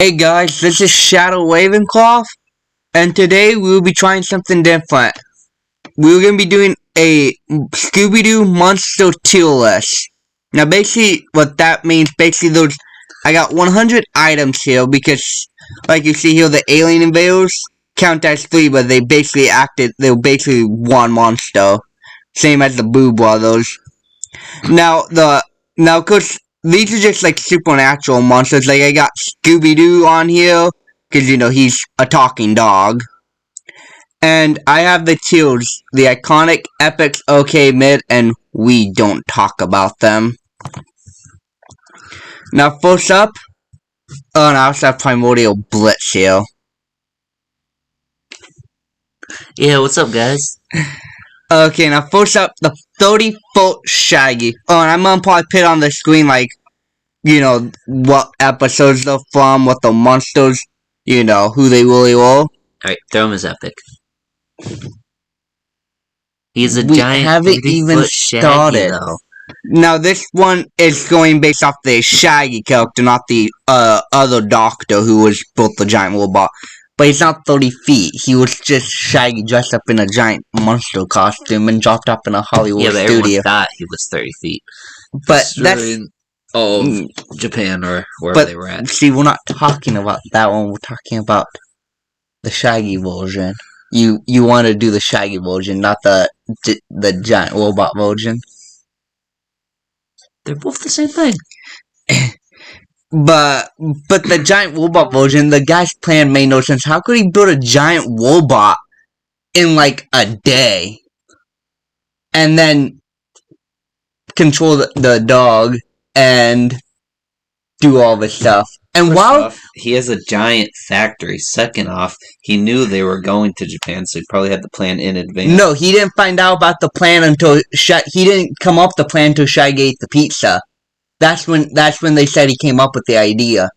Hey guys, this is Shadow Ravenclaw, and today we will be trying something different. We're going to be doing a Scooby-Doo Monster Tier List. Now basically, what that means, I got 100 items here because, like you see here, the alien invaders count as 3, but they were basically one monster. Same as the Boo Brothers. Now, of course, these are just like supernatural monsters. Like, I got Scooby-Doo on here, because, he's a talking dog. And I have the tiers, the iconic, epics, okay, mid, and we don't talk about them. Now, first up, and I also have Primordial Blitz here. Yeah, what's up, guys? Okay, now first up, the 30-foot Shaggy. Oh, and I'm gonna probably put on the screen, like, what episodes they're from, what the monsters, who they really were. Alright, throw him as epic. He's a We giant haven't even started. though. Now, this one is going based off the Shaggy character, not the other doctor who was built the giant robot. But he's not 30 feet. He was just Shaggy dressed up in a giant monster costume and dropped off in a Hollywood but studio. everyone thought he was 30 feet. But that's... Japan or wherever they were at. See, we're not talking about that one. We're talking about the Shaggy version. You want to do the Shaggy version, not the giant robot version. They're both the same thing. But the giant robot version, the guy's plan made no sense. How could he build a giant robot in like a day? And then control the dog and do all this stuff. And while he has a giant factory, second off, he knew they were going to Japan, so he probably had the plan in advance. No, he didn't find out about the plan until he didn't come up with the plan until Shaggy ate the pizza. That's when they said he came up with the idea.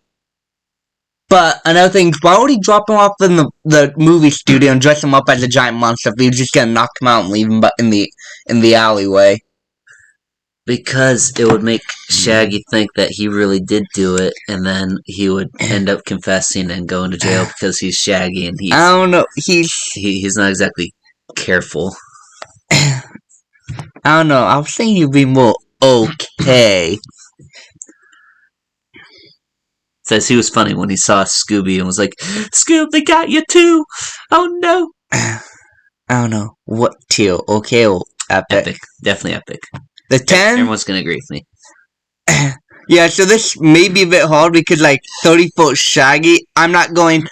But another thing, why would he drop him off in the movie studio and dress him up as a giant monster if he was just gonna knock him out and leave him in the alleyway? Because it would make Shaggy think that he really did do it, and then he would end up confessing and going to jail because he's Shaggy and he's... I don't know. He's not exactly careful. I don't know. I was thinking he'd be more okay. Says he was funny when he saw Scooby and was like, "Scoob, they got you too! Oh no!" I don't know. What tier? Okay or epic? Epic. Definitely epic. The 10? Everyone's gonna agree with me. Yeah, so this may be a bit hard because, like, 30-foot Shaggy, I'm not going...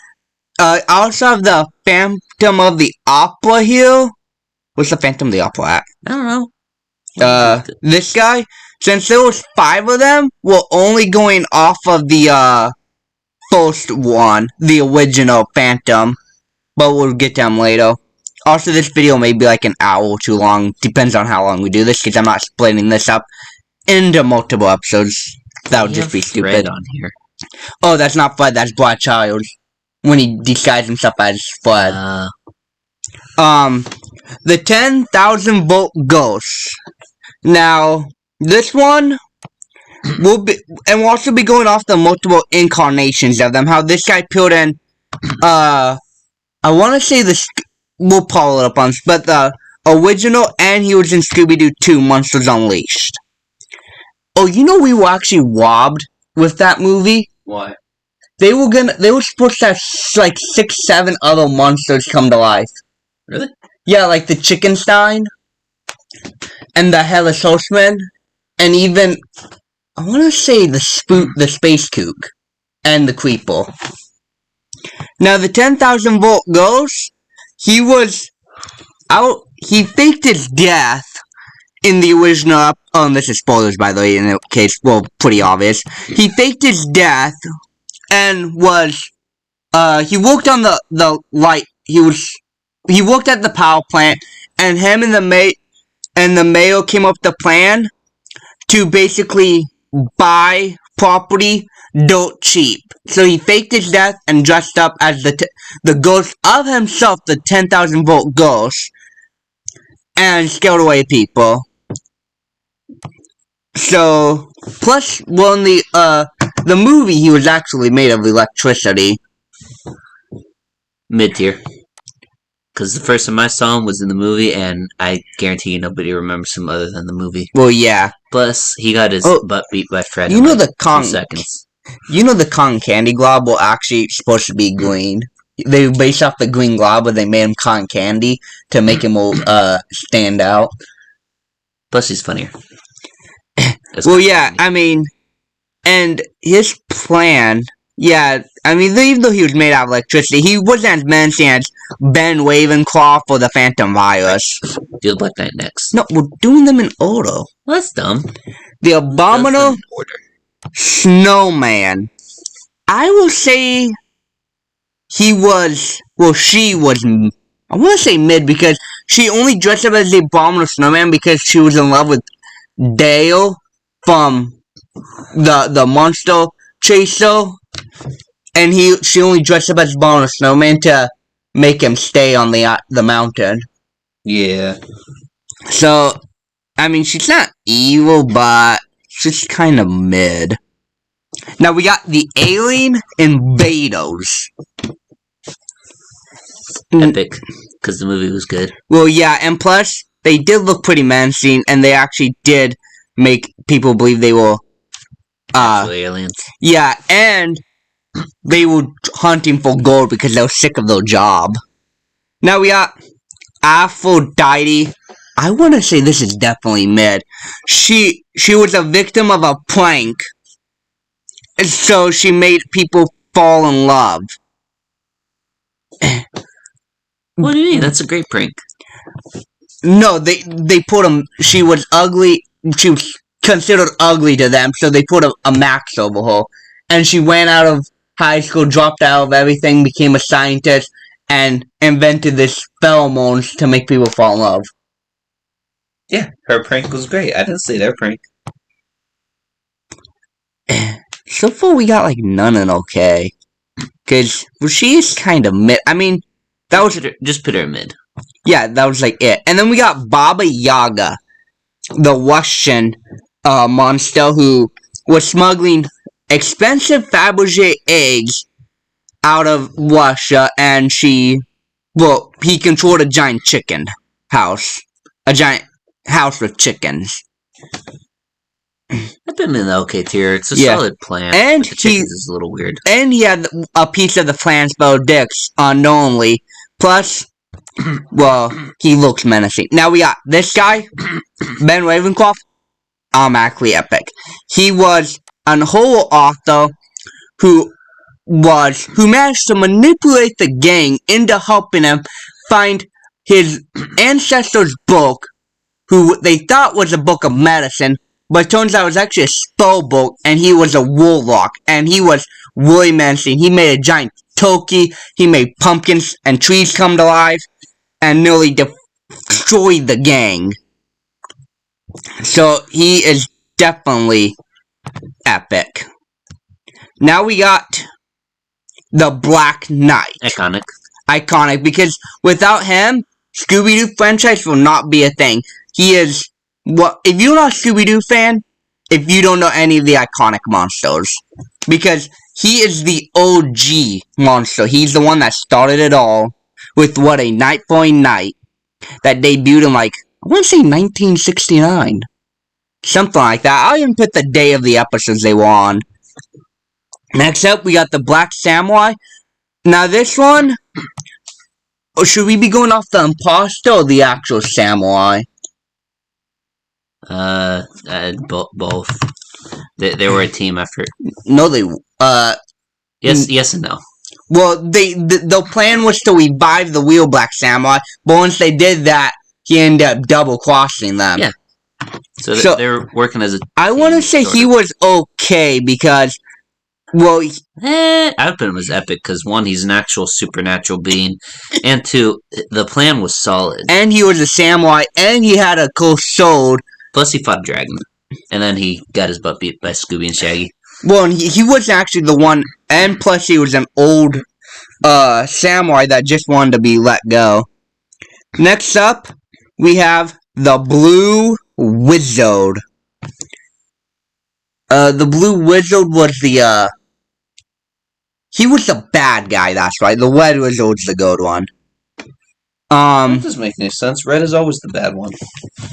I also have the Phantom of the Opera here. What's the Phantom of the Opera at? I don't know. This guy, since there was 5 of them, we're only going off of the, first one, the original Phantom. But we'll get to him later. Also, this video may be like an hour or too long. Depends on how long we do this, because I'm not splitting this up into multiple episodes. That would just be stupid. Fred on here. Oh, that's not Fred, that's Black Child. When he disguises himself as Fred. The 10,000 volt ghost. Now, this one we'll also be going off the multiple incarnations of them. How this guy put in, I want to say this, we'll pull it up on, but the original, and he was in Scooby-Doo 2, Monsters Unleashed. Oh, we were actually robbed with that movie? Why? They were supposed to have, like, 6, 7 other monsters come to life. Really? Yeah, like the Chickenstein, and the Hellish Horseman, and even, I want to say the Space Kook, and the Creeper. Now, the 10,000 volt ghost, he faked his death in the original, this is spoilers, by the way, in the case, well, pretty obvious. He faked his death, and he worked on the light, he worked at the power plant, and him and the mayor came up with the plan to basically buy property dirt cheap. So he faked his death and dressed up as the ghost of himself, the 10,000 volt ghost, and scared away people. So, plus, well, in the movie, he was actually made of electricity. Mid-tier. Because the first time I saw him was in the movie, and I guarantee you nobody remembers him other than the movie. Well, yeah. Plus, he got his butt beat by Fred You in know like the Kong 2 seconds. You know the Kong candy glob will actually supposed to be green. They based off the green glob, but they made him Kong candy to make him stand out. Plus, he's funnier. Well, yeah, I mean, and his plan, yeah, I mean, even though he was made out of electricity, he wasn't as menacing as Ben Ravenclaw for the Phantom Virus. Do the Black Knight next. No, we're doing them in order. Well, that's dumb. The Abominable Order. Snowman. I will say he was, well, she was, I want to say mid because she only dressed up as the Abominable Snowman because she was in love with Dale from the Monster Chaser, and she only dressed up as Abominable Snowman to make him stay on the mountain. Yeah. So, I mean, she's not evil, but she's kind of mid. Now we got the Alien Invaders. Epic. Because the movie was good. Well, yeah, and plus, they did look pretty menacing, and they actually did make people believe they were Actually, aliens. Yeah, and they were hunting for gold because they were sick of their job. Now we got Aphrodite. I want to say this is definitely mid. She was a victim of a prank, and so she made people fall in love. What do you mean? That's a great prank. No, they put him. She was ugly. She was considered ugly to them, so they put a max over her. And she went out of high school, dropped out of everything, became a scientist, and invented this pheromones to make people fall in love. Yeah, her prank was great. I didn't say their prank. So far, we got like none and okay. Because she is kind of mid. I mean, that was just put her in mid. Yeah, that was like it. And then we got Baba Yaga, the Russian monster who was smuggling expensive Fabergé eggs out of Russia, and he controlled a giant chicken house. A giant house with chickens. I've been in the okay tier. It's a solid plan. And the chickens is a little weird. And he had a piece of the plan spelled dicks unknowingly. Plus, well, he looks menacing. Now we got this guy, Ben Ravenclaw, automatically epic. He was an horror author who managed to manipulate the gang into helping him find his ancestor's book, who they thought was a book of medicine, but it turns out it was actually a spell book, and he was a warlock, and he was really menacing. He made a giant turkey, he made pumpkins and trees come to life, and nearly destroyed the gang. So, he is definitely epic. Now we got the Black Knight. Iconic, because without him, Scooby-Doo franchise will not be a thing. He is, if you're not a Scooby-Doo fan, if you don't know any of the iconic monsters, because he is the OG monster. He's the one that started it all with a Night Boy Night that debuted in I want to say 1969. Something like that. I'll even put the day of the episodes they were on. Next up, we got the Black Samurai. Now this one, should we be going off the imposter or the actual samurai? Both. They were a team effort. No, they. Yes and no. Well, the plan was to revive the real Black Samurai, but once they did that, he ended up double crossing them. Yeah. So they were working as a. I want to say he was okay because. Well, I would put him as epic because 1, he's an actual supernatural being, and 2, the plan was solid. And he was a samurai, and he had a cool sword. Plus, he fought a dragon, and then he got his butt beat by Scooby and Shaggy. Well, and he was actually the one, and plus he was an old samurai that just wanted to be let go. Next up, we have the Blue Wizard. The Blue Wizard was the, he was the bad guy, that's right. The Red Wizard's the good one. That doesn't make any sense. Red is always the bad one.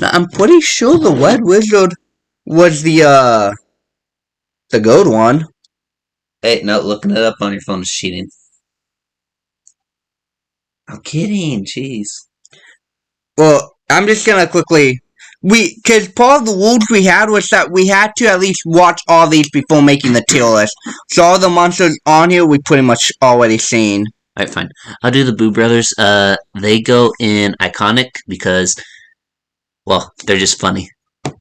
I'm pretty sure the Red Wizard was the good one. Hey, no, looking it up on your phone is cheating. I'm kidding, jeez. Well, I'm just gonna quickly... Because part of the rules we had was that we had to at least watch all these before making the tier list. So all the monsters on here we pretty much already seen. Alright, fine. I'll do the Boo Brothers. They go in iconic because, well, they're just funny.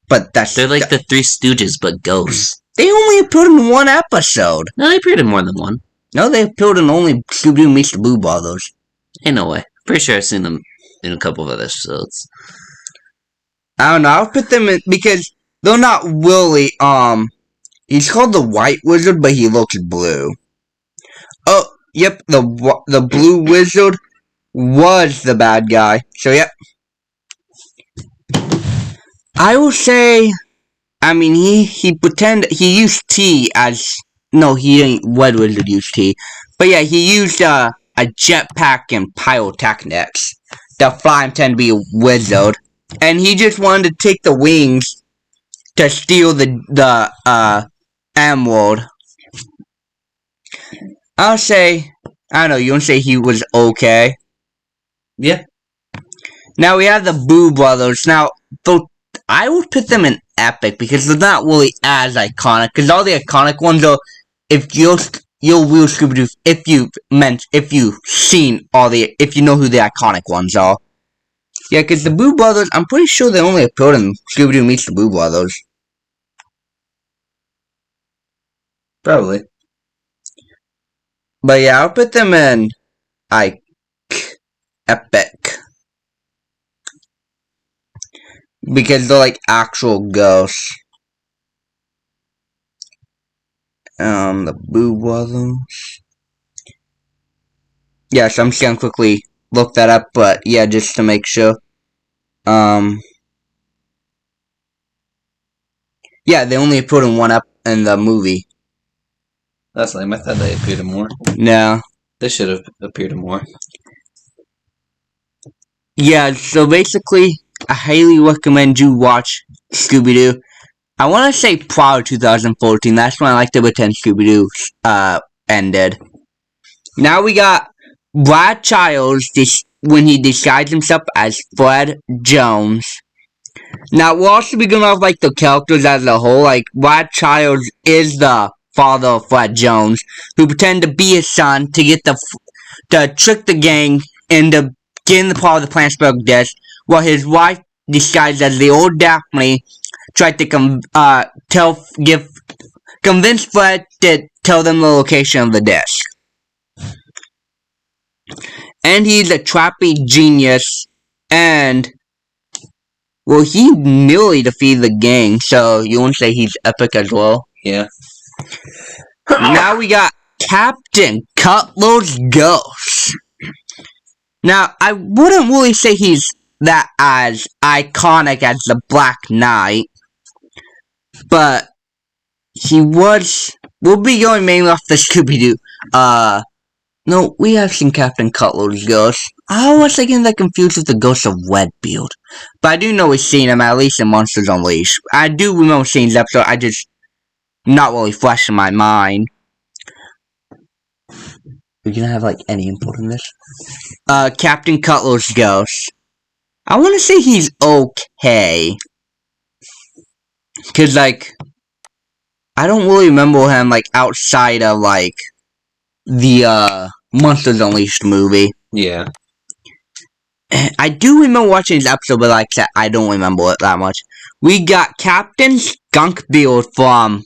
But They're like the Three Stooges, but ghosts. They only appeared in one episode. No, they appeared in more than one. No, they appeared in only Scooby-Doo meets the Boo Brothers. Ain't no way. Pretty sure I've seen them in a couple of other episodes. I don't know, I'll put them in, because they're not really, he's called the White Wizard, but he looks blue. Oh, yep, the Blue Wizard was the bad guy. So, yep. I will say, I mean, he used T as, no, he ain't, Red Wizard used T. But yeah, he used, a jetpack and pyrotechnics. The fly tend to be a wizard. And he just wanted to take the wings to steal the emerald. I'll say, I don't know, you want to say he was okay? Yeah. Now we have the Boo Brothers. Now, I would put them in epic because they're not really as iconic. Because all the iconic ones are, if you're real Scooby-Doo, if you know who the iconic ones are. Yeah, because the Boo Brothers, I'm pretty sure they only appeared in Scooby-Doo meets the Boo Brothers. Probably. But yeah, I'll put them in, epic. Because they're like actual ghosts. The Boo Brothers. Yes, I'm just gonna quickly look that up, but yeah, just to make sure. Yeah, they only appeared in one up in the movie. That's lame. I thought they appeared in more. No. They should have appeared in more. Yeah, so basically, I highly recommend you watch Scooby-Doo. I want to say prior to 2014. That's when I like to pretend Scooby-Doo ended. Now we got Brad Childs when he disguised himself as Fred Jones. Now we'll also be going off like the characters as a whole. Like Brad Childs is the father of Fred Jones, who pretended to be his son to trick the gang into getting the part of the Plantsburg dish, while his wife, disguised as the old Daphne, tried to convince Fred to tell them the location of the disc. And he's a trappy genius, and well, he nearly defeated the gang, so you want to say he's epic as well? Yeah. Now we got Captain Cutler's Ghost. Now, I wouldn't really say he's that as iconic as the Black Knight, but he was... We'll be going mainly off the Scooby-Doo. No, we have seen Captain Cutler's Ghost. I was getting that confused with the Ghost of Redbeard. But I do know we've seen him, at least in Monsters Unleashed. I do remember seeing his episode, I just... not really fresh in my mind. Are you gonna have, like, any input in this? Captain Cutler's Ghost. I wanna say he's okay. Cause, like... I don't really remember him, like, outside of, like... the, Monsters Unleashed movie. Yeah. I do remember watching his episode, but like I said, I don't remember it that much. We got Captain Skunkbeard from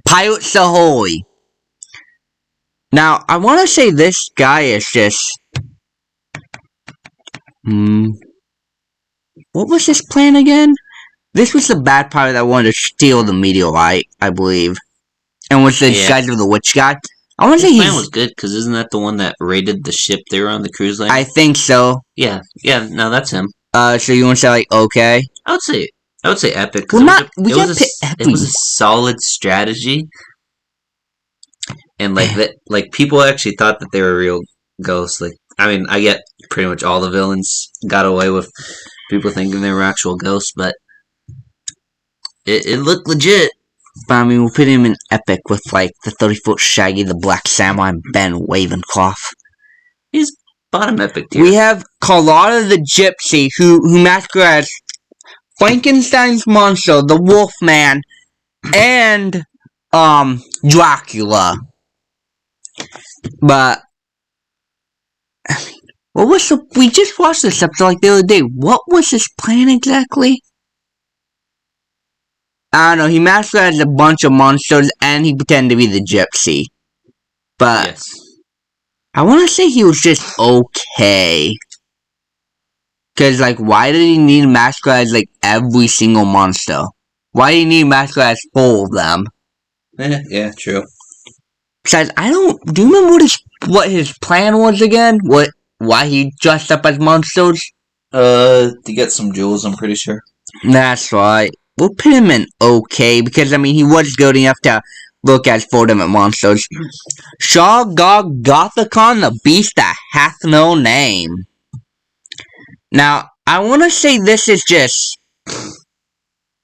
Pirates Ahoy. Now, I want to say this guy is just... What was his plan again? This was the bad pirate that wanted to steal the meteorite, I believe. And was the disguise of the witch guy. I want to say his plan was good, because isn't that the one that raided the ship they were on, the cruise line? I think so. Yeah, no, that's him. So you want to say, like, okay? I would say I would say epic. 'Cause Well, it not we it can't was pick it was a epic. solid strategy, and like that, like people actually thought that they were real ghosts. Like, I mean, I get pretty much all the villains got away with people thinking they were actual ghosts, but it looked legit. But I mean, we'll put him in epic with like the 30-foot Shaggy, the Black Samurai, and Ben Ravencroft. He's bottom epic tier. We have Carlotta the Gypsy, who masquerades Frankenstein's monster, the Wolfman, and Dracula. But I mean, what was we just watched this episode like the other day. What was his plan exactly? I don't know. He masquerades a bunch of monsters and he pretended to be the gypsy. But Yes. I want to say he was just okay. Because, like, why did he need to masquerade like every single monster? Why did he need to masquerade all of them? Yeah, true. Besides, do you remember what his plan was again? Why he dressed up as monsters? To get some jewels, I'm pretty sure. That's right. We'll put him in okay, because, I mean, he was good enough to look at 4 different monsters. Shogog Gothicon, the beast that hath no name. Now, I want to say this is just...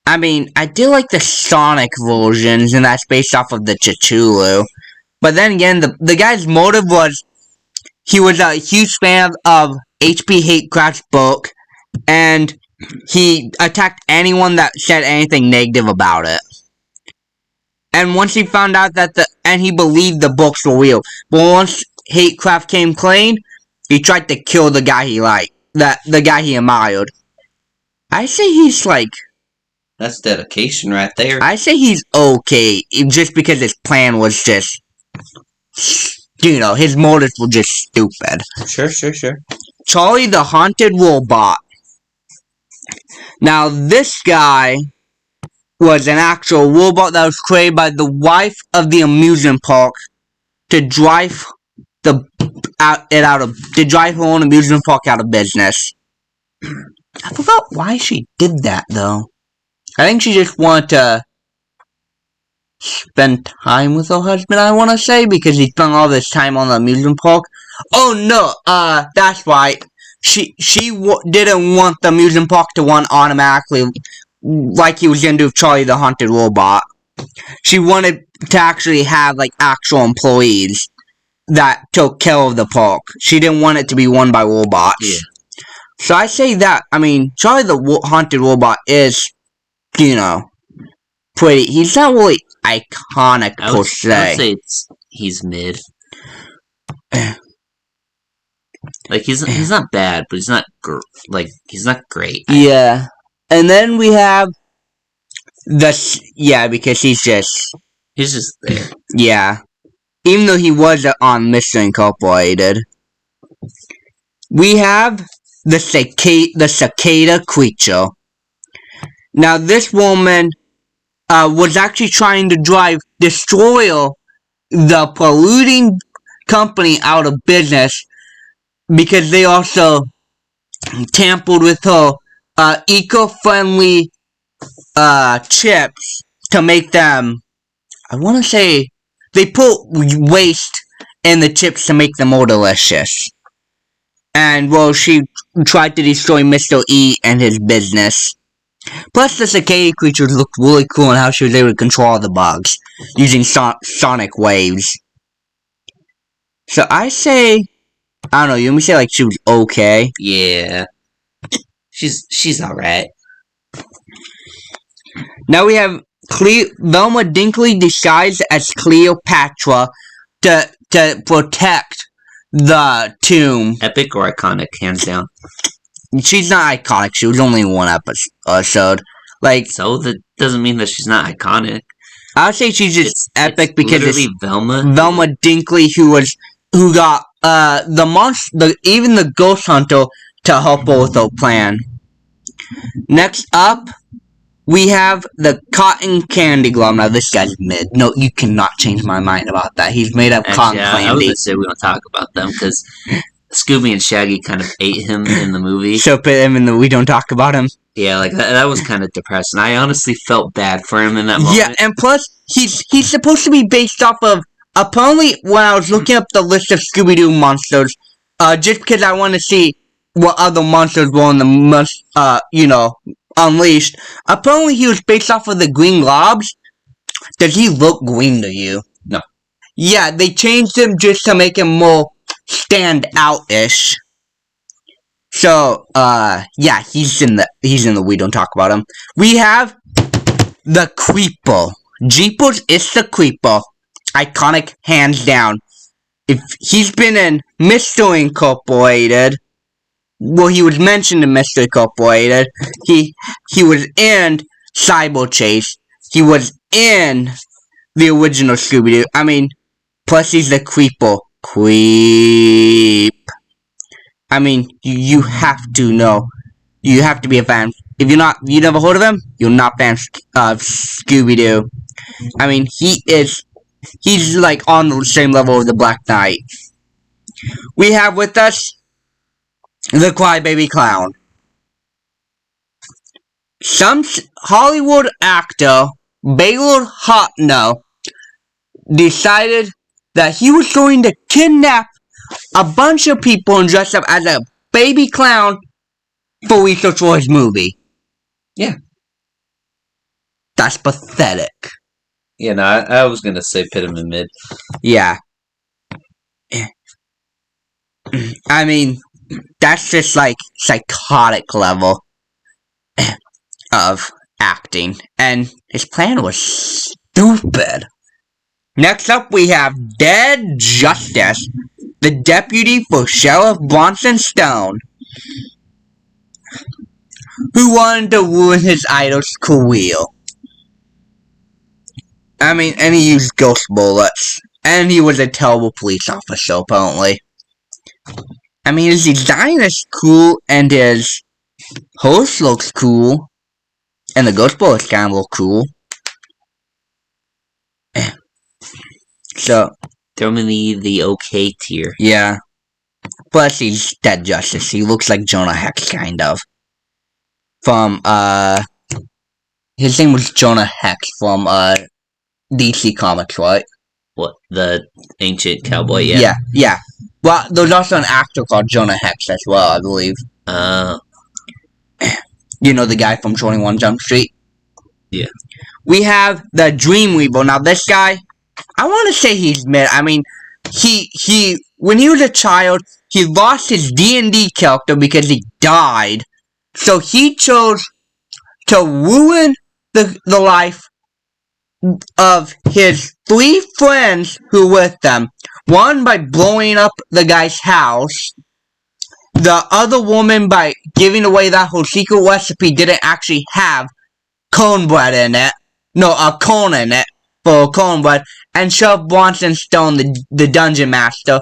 I mean, I do like the Sonic versions, and that's based off of the Cthulhu. But then again, the guy's motive was... He was a huge fan of H.P. Hatecraft's book, and he attacked anyone that said anything negative about it. And once he found out that and he believed the books were real. But once Hatecraft came clean, he tried to kill the guy he liked. The guy he admired. I say he's like... That's dedication right there. I say he's okay, just because his plan was just... You know, his motives were just stupid. Sure. Charlie the Haunted Robot. Now, this guy was an actual robot that was created by the wife of the amusement park to drive to drive her own amusement park out of business. I forgot why she did that though. I think she just wanted to spend time with her husband, I want to say, because he spent all this time on the amusement park. Oh no, that's right. She didn't want the amusement park to run automatically like he was gonna do with Charlie the Haunted Robot. She wanted to actually have like actual employees that took care of the park. She didn't want it to be run by robots. Yeah. So I say that, I mean, Charlie the Haunted Robot is, you know, pretty, he's not really iconic per se. I would say he's mid. Like, he's not bad, but he's not he's not great. Yeah. And then we have because he's just there. Yeah. Even though he was on Mr. Incorporated. We have the cicada creature. Now, this woman was actually trying to destroy the polluting company out of business because they also tampered with her eco-friendly chips to make them, I want to say, they put waste in the chips to make them more delicious. And, well, she tried to destroy Mr. E and his business. Plus, the cicada creatures looked really cool in how she was able to control the bugs using sonic waves. So I say, I don't know, you want me to say like she was okay? Yeah. She's alright. Now we have Velma Dinkley disguised as Cleopatra to protect the tomb. Epic or iconic, hands down. She's not iconic. She was only in one episode. Like, so that doesn't mean that she's not iconic. I would say she's just epic because it's Velma Dinkley who got even the ghost hunter to help her with her plan. Next up, we have the Cotton Candy Glove. Now, this guy's mid. No, you cannot change my mind about that. He's made of cotton candy. I was going to say we don't talk about them, because Scooby and Shaggy kind of ate him in the movie. So put him in the we don't talk about him. Yeah, like that was kind of depressing. I honestly felt bad for him in that moment. Yeah, and plus he's supposed to be based off of apparently when I was looking up the list of Scooby-Doo monsters, just because I want to see what other monsters were in the Unleashed. Apparently he was based off of the Green Globs. Does he look green to you? No. Yeah, they changed him just to make him more stand out-ish. So, yeah, he's in the we don't talk about him. We have the Creeper. Jeepers, it's the Creeper. Iconic, hands down. If he's been in Mystery Incorporated, well, he was mentioned in Mystery Incorporated. He was in Cyber Chase. He was in the original Scooby-Doo. I mean, plus he's the Creeper. Creep. I mean, you have to know. You have to be a fan. If you never heard of him, you're not a fan of Scooby-Doo. I mean, he's like on the same level of the Black Knight. We have with us the Crybaby Clown. Some Hollywood actor, Baylor Hotno, decided that he was going to kidnap a bunch of people and dress up as a baby clown for research for his movie. Yeah. That's pathetic. Yeah, no, I was gonna say pit him in mid. Yeah. I mean, that's just like psychotic level of acting. And his plan was stupid. Next up, we have Dead Justice, the deputy for Sheriff Bronson Stone, who wanted to ruin his idol's career. I mean, and he used ghost bullets. And he was a terrible police officer, apparently. I mean, his design is cool, and his horse looks cool. And the ghost bullets kind of look cool. So, Throw me the okay tier. yeah. Plus, he's Dead Justice. He looks like Jonah Hex, kind of. From, his name was Jonah Hex from, DC Comics, right? What, the ancient cowboy? Yeah. Yeah. Well, there's also an actor called Jonah Hex as well, I believe. You know the guy from 21 Jump Street? Yeah. We have the Dreamweaver. Now, this guy, I want to say he's mid. I mean, when he was a child, he lost his D&D character because he died. So he chose to ruin the life of his 3 friends who were with them. One by blowing up the guy's house. The other woman by giving away that her secret recipe didn't actually have cornbread in it. No, corn in it for cornbread. And Sheriff Bronson Stone, the dungeon master.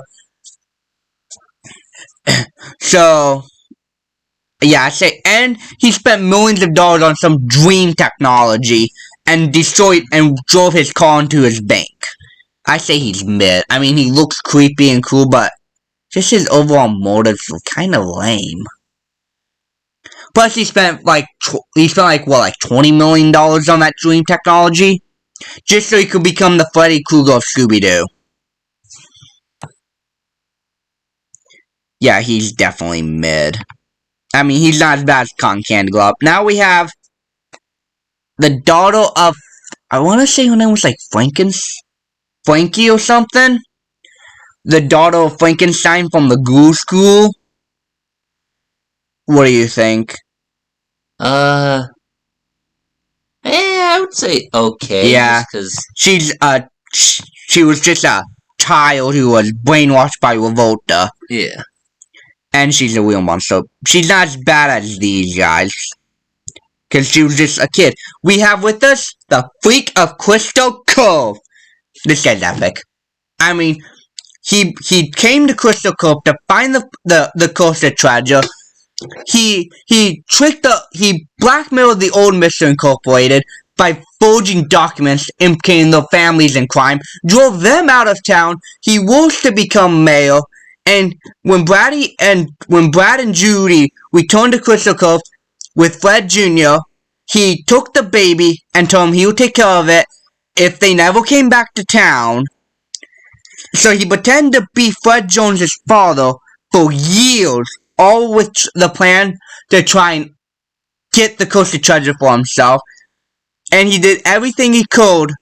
So, yeah, I say, and he spent millions of dollars on some dream technology and destroyed and drove his car into his bank. I say he's mid. I mean, he looks creepy and cool, but just his overall motives were kind of lame. Plus, he spent like $20 million on that dream technology, just so he could become the Freddy Krueger of Scooby-Doo. Yeah, he's definitely mid. I mean, he's not as bad as Cotton Candy Glove. Now we have the daughter of, I want to say her name was like Frankie or something. The daughter of Frankenstein from the Ghoul School. What do you think? I would say okay. Yeah, because she was just a child who was brainwashed by Revolta. Yeah. And she's a real monster. She's not as bad as these guys. Because she was just a kid. We have with us the Freak of Crystal Cove. This guy's epic. I mean, he came to Crystal Cove to find the cursed treasure. He blackmailed the old Mystery Incorporated by forging documents implicating their families in crime, drove them out of town. He rose to become mayor, And when Brad and Judy returned to Crystal Cove with Fred Jr., he took the baby and told him he would take care of it if they never came back to town. So he pretended to be Fred Jones's father for years, all with the plan to try and get the Coastal Treasure for himself. And he did everything he could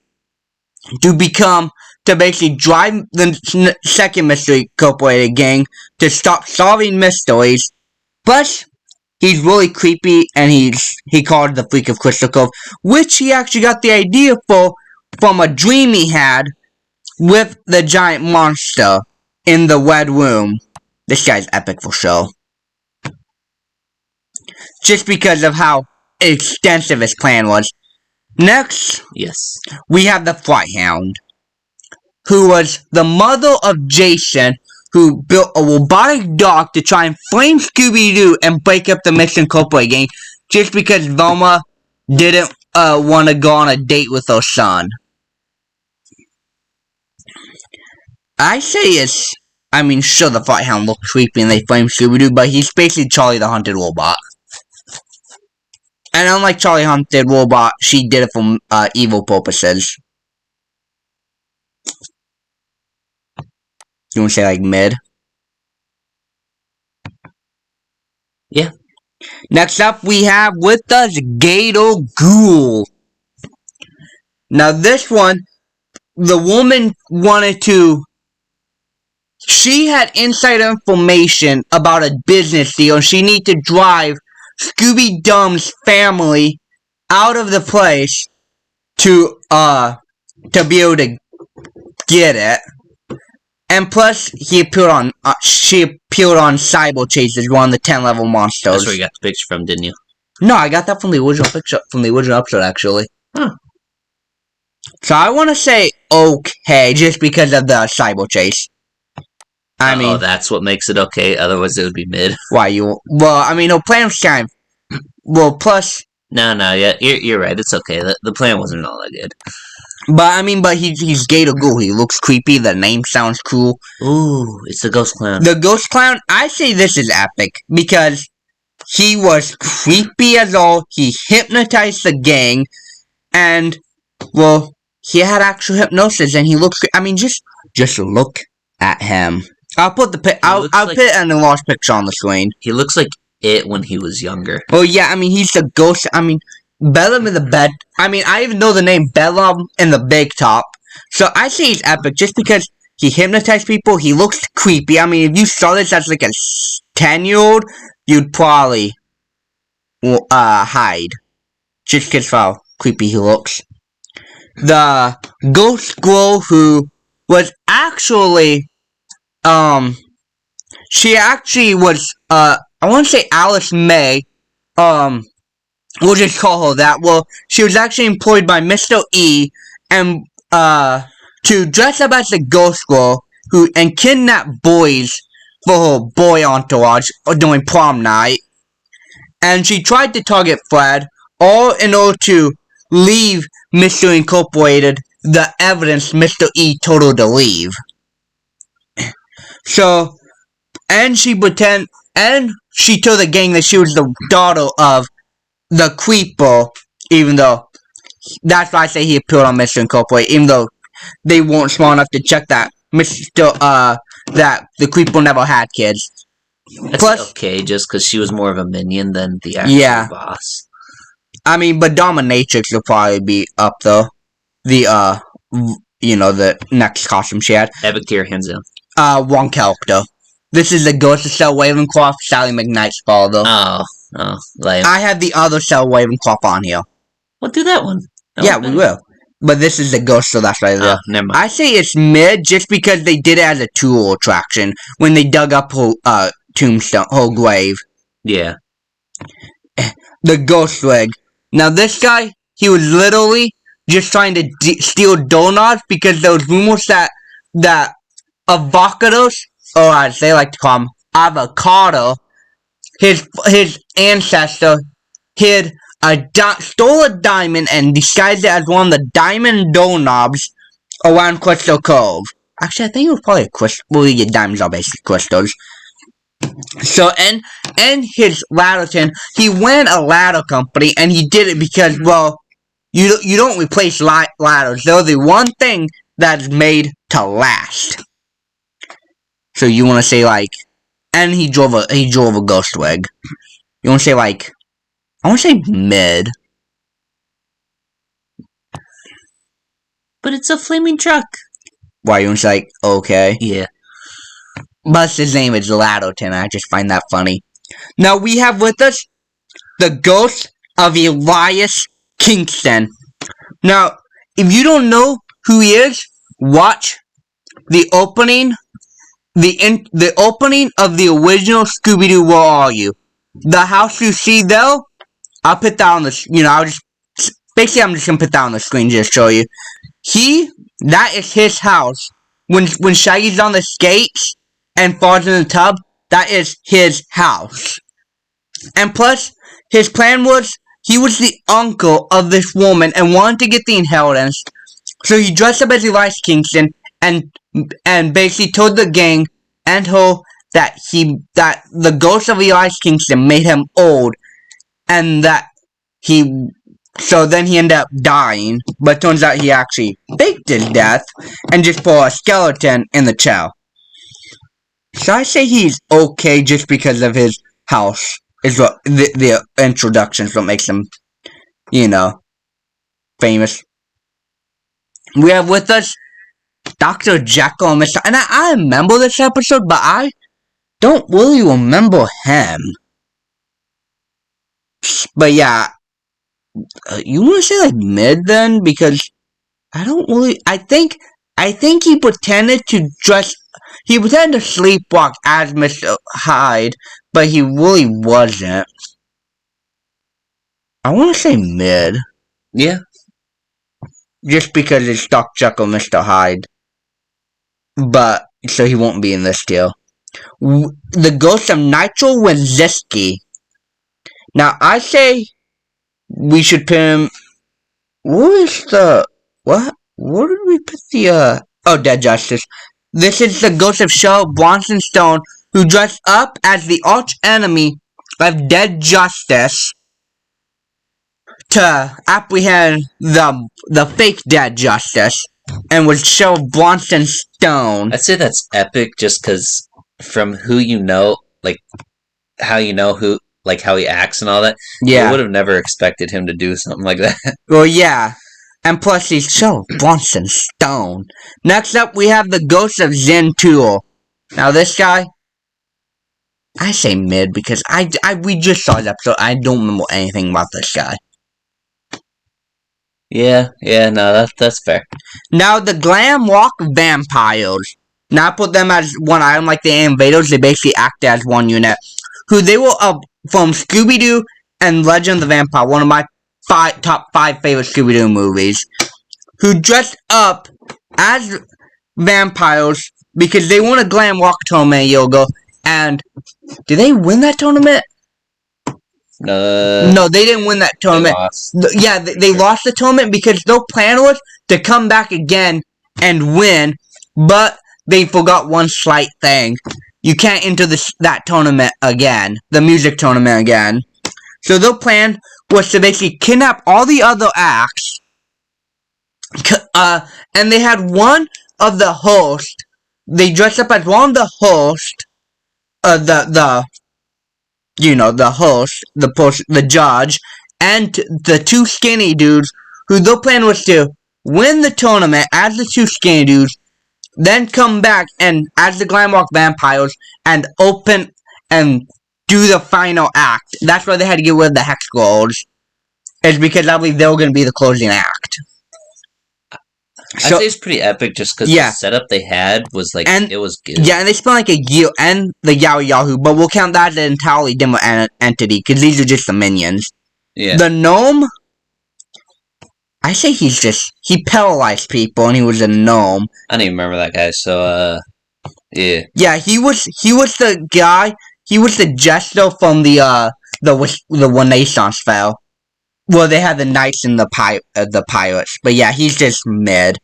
to basically drive the second Mystery Incorporated gang to stop solving mysteries. Plus, he's really creepy, and he called it the Freak of Crystal Cove, which he actually got the idea for from a dream he had with the giant monster in the Red Room. This guy's epic for sure. Just because of how extensive his plan was. Next, Yes. we have the Flyhound, who was the mother of Jason, who built a robotic dog to try and frame Scooby-Doo and break up the Mystery Incorporated gang, just because Velma didn't want to go on a date with her son. Sure, the Flyhound looks creepy and they frame Scooby-Doo, but he's basically Charlie the Haunted Robot. And unlike Charlie Haunted Robot, she did it for evil purposes. You want to say like mid? Yeah. Next up, we have with us Gator Ghoul. Now this one, the woman she had inside information about a business deal, and she needed to drive Scooby-Dum's family out of the place to be able to get it. And plus, she appeared on Cyber Chase as one of the 10-level monsters. That's where you got the picture from, didn't you? No, I got that from the original picture, from the original episode, actually. Huh. So I want to say okay, just because of the Cyber Chase. Oh, that's what makes it okay. Otherwise, it would be mid. Why you? Well, her plan was kind of. Well, plus. No, yeah, you're right. It's okay. The plan wasn't all that good. But he's Gator Ghoul. He looks creepy. The name sounds cool. Ooh, it's the Ghost Clown. The Ghost Clown. I say this is epic because he was creepy as all. He hypnotized the gang, and well, he had actual hypnosis, and he looks. Just look at him. I'll put I'll put an enlarged picture on the screen. He looks like it when he was younger. Oh yeah, he's the ghost. Bellum in the bed. I even know the name Bellum in the Big Top. So I say he's epic just because he hypnotized people. He looks creepy. If you saw this as like a 10-year-old, you'd probably hide. Just because of how creepy he looks. The Ghost Squirrel, who was actually she actually was I want to say Alice May. We'll just call her that. Well, she was actually employed by Mr. E and to dress up as a ghost girl and kidnap boys for her boy entourage during prom night. And she tried to target Fred, all in order to leave Mr. Incorporated the evidence Mr. E told her to leave. So, and she told the gang that she was the daughter of the Creeper, even though that's why I say he appeared on Mr. Incorporated, even though they weren't smart enough to check that that the Creeper never had kids. That's plus, okay, just because she was more of a minion than the actual boss. But Dominatrix will probably be up though. The next costume she had. Epic tier, hands down. One character. This is the Ghost of Cell Ravencroft, Sally McKnight's father. Oh, lame. I have the other Cell Ravencroft on here. We'll do that one. We will. But this is the Ghost, so that's right there. Never mind. I say it's mid just because they did it as a tour attraction when they dug up her tombstone, her grave. Yeah. The Ghost Rig. Now this guy, he was literally just trying to steal donuts because there was rumors that avocados, or as they like to call them, avocado, his ancestor stole a diamond and disguised it as one of the diamond doorknobs around Crystal Cove. Actually, I think it was probably a crystal. Well, yeah, diamonds are basically crystals. So, and his ladder he ran a ladder company, and he did it because, well, you don't replace ladders. They're the one thing that's made to last. So you want to say like, and he drove a ghost wig. You want to say like, I want to say mid. But it's a flaming truck. Why you want to say like, okay? Yeah. But his name is Ladderton. I just find that funny. Now we have with us the ghost of Elias Kingston. Now, if you don't know who he is, watch the opening, the opening of the original Scooby-Doo. Where are you? The house you see though, I'll put that on the. I'll just basically I'm just gonna put that on the screen just to show you. That is his house. When Shaggy's on the skates and falls in the tub, that is his house. And plus, his plan was, he was the uncle of this woman and wanted to get the inheritance. So he dressed up as Elias Kingston and basically told the gang and her that the ghost of Elias Kingston made him old, and so then he ended up dying, but turns out he actually faked his death and just put a skeleton in the chow. So I say he's okay just because of his house is what the introduction is what makes him, famous. We have with us Dr. Jekyll and Mr. And I remember this episode, but I don't really remember him. But yeah, you want to say like mid then? Because I don't really. I think he pretended to sleepwalk as Mr. Hyde, but he really wasn't. I want to say mid. Yeah. Just because it's Dr. Jekyll and Mr. Hyde. But, so he won't be in this deal. The ghost of Nitro Wenzinski. Now, I say we should put him. What did we put the, Dead Justice. This is the ghost of Cheryl Bronson Stone, who dressed up as the arch enemy of Dead Justice to apprehend the fake Dead Justice, and was Cheryl Bronson Stone. I'd say that's epic just because from who you know, like, how you know who, like, how he acts and all that. Yeah. I would have never expected him to do something like that. Well, yeah. And plus, he's Cheryl Bronson Stone. Next up, we have the ghost of Zen Tool. Now, this guy, I say mid because we just saw the episode. I don't remember anything about this guy. Yeah, no, that's fair. Now, the Glam Rock Vampires. Now, I put them as one item like the Invaders. They basically act as one unit. Who they were from Scooby-Doo and Legend of the Vampire, one of my top 5 favorite Scooby-Doo movies. Who dressed up as vampires because they won a Glam Rock tournament a year ago. And did they win that tournament? No, they didn't win that tournament. They lost the tournament because their plan was to come back again and win, but they forgot one slight thing. You can't enter that tournament again, the music tournament again. So their plan was to basically kidnap all the other acts, and they had one of the hosts. They dressed up as one of the hosts, the host, the judge, and the 2 skinny dudes, who their plan was to win the tournament as the 2 skinny dudes, then come back and as the Glam Rock Vampires and open and do the final act. That's why they had to get rid of the Hex Girls. Is because I believe they were going to be the closing act. I'd say it's pretty epic just because the setup they had was like, it was good. Yeah, and they spent like a year, and the Yahoo, but we'll count that as an entirely different entity, because these are just the minions. Yeah. The gnome, I say he paralyzed people, and he was a gnome. I don't even remember that guy, so, yeah. Yeah, he was the guy, he was the jester from the Renaissance Fair. Well, they had the knights and the pirates, but yeah, he's just mid.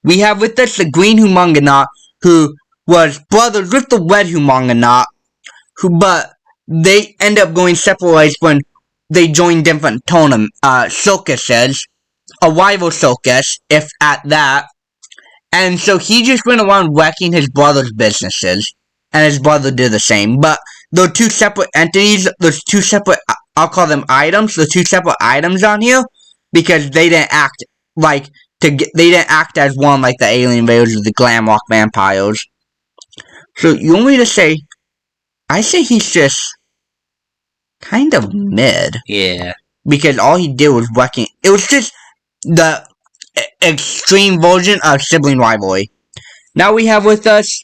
we have with us the Green Humongonaut, who was brothers with the Red Humongonaut, but they end up going separate ways when they join different circuses, a rival circus, if at that. And so he just went around wrecking his brother's businesses, and his brother did the same. But those two separate entities, those two separate, I'll call them items, the two separate items on here, because they didn't act like, they didn't act as one like the alien invaders or the glam rock vampires. So you want me to say, I say he's just kind of mid. Yeah. Because all he did was wrecking, it was just the extreme version of sibling rivalry. Now we have with us,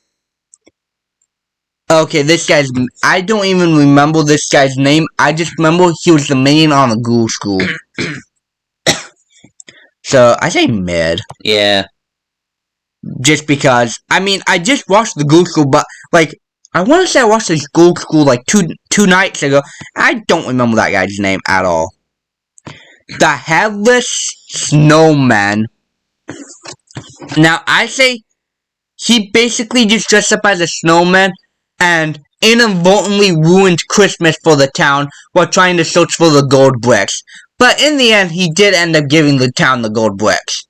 okay, this guy's, I don't even remember this guy's name, I just remember he was the minion on the Ghoul School. So, I say mid. Yeah. Just because, I mean, I just watched the Ghoul School, but, like, I want to say I watched the Ghoul School, like, two nights ago. I don't remember that guy's name at all. The Headless Snowman. Now, I say he basically just dressed up as a snowman and inadvertently ruined Christmas for the town while trying to search for the gold bricks. But in the end, he did end up giving the town the gold bricks.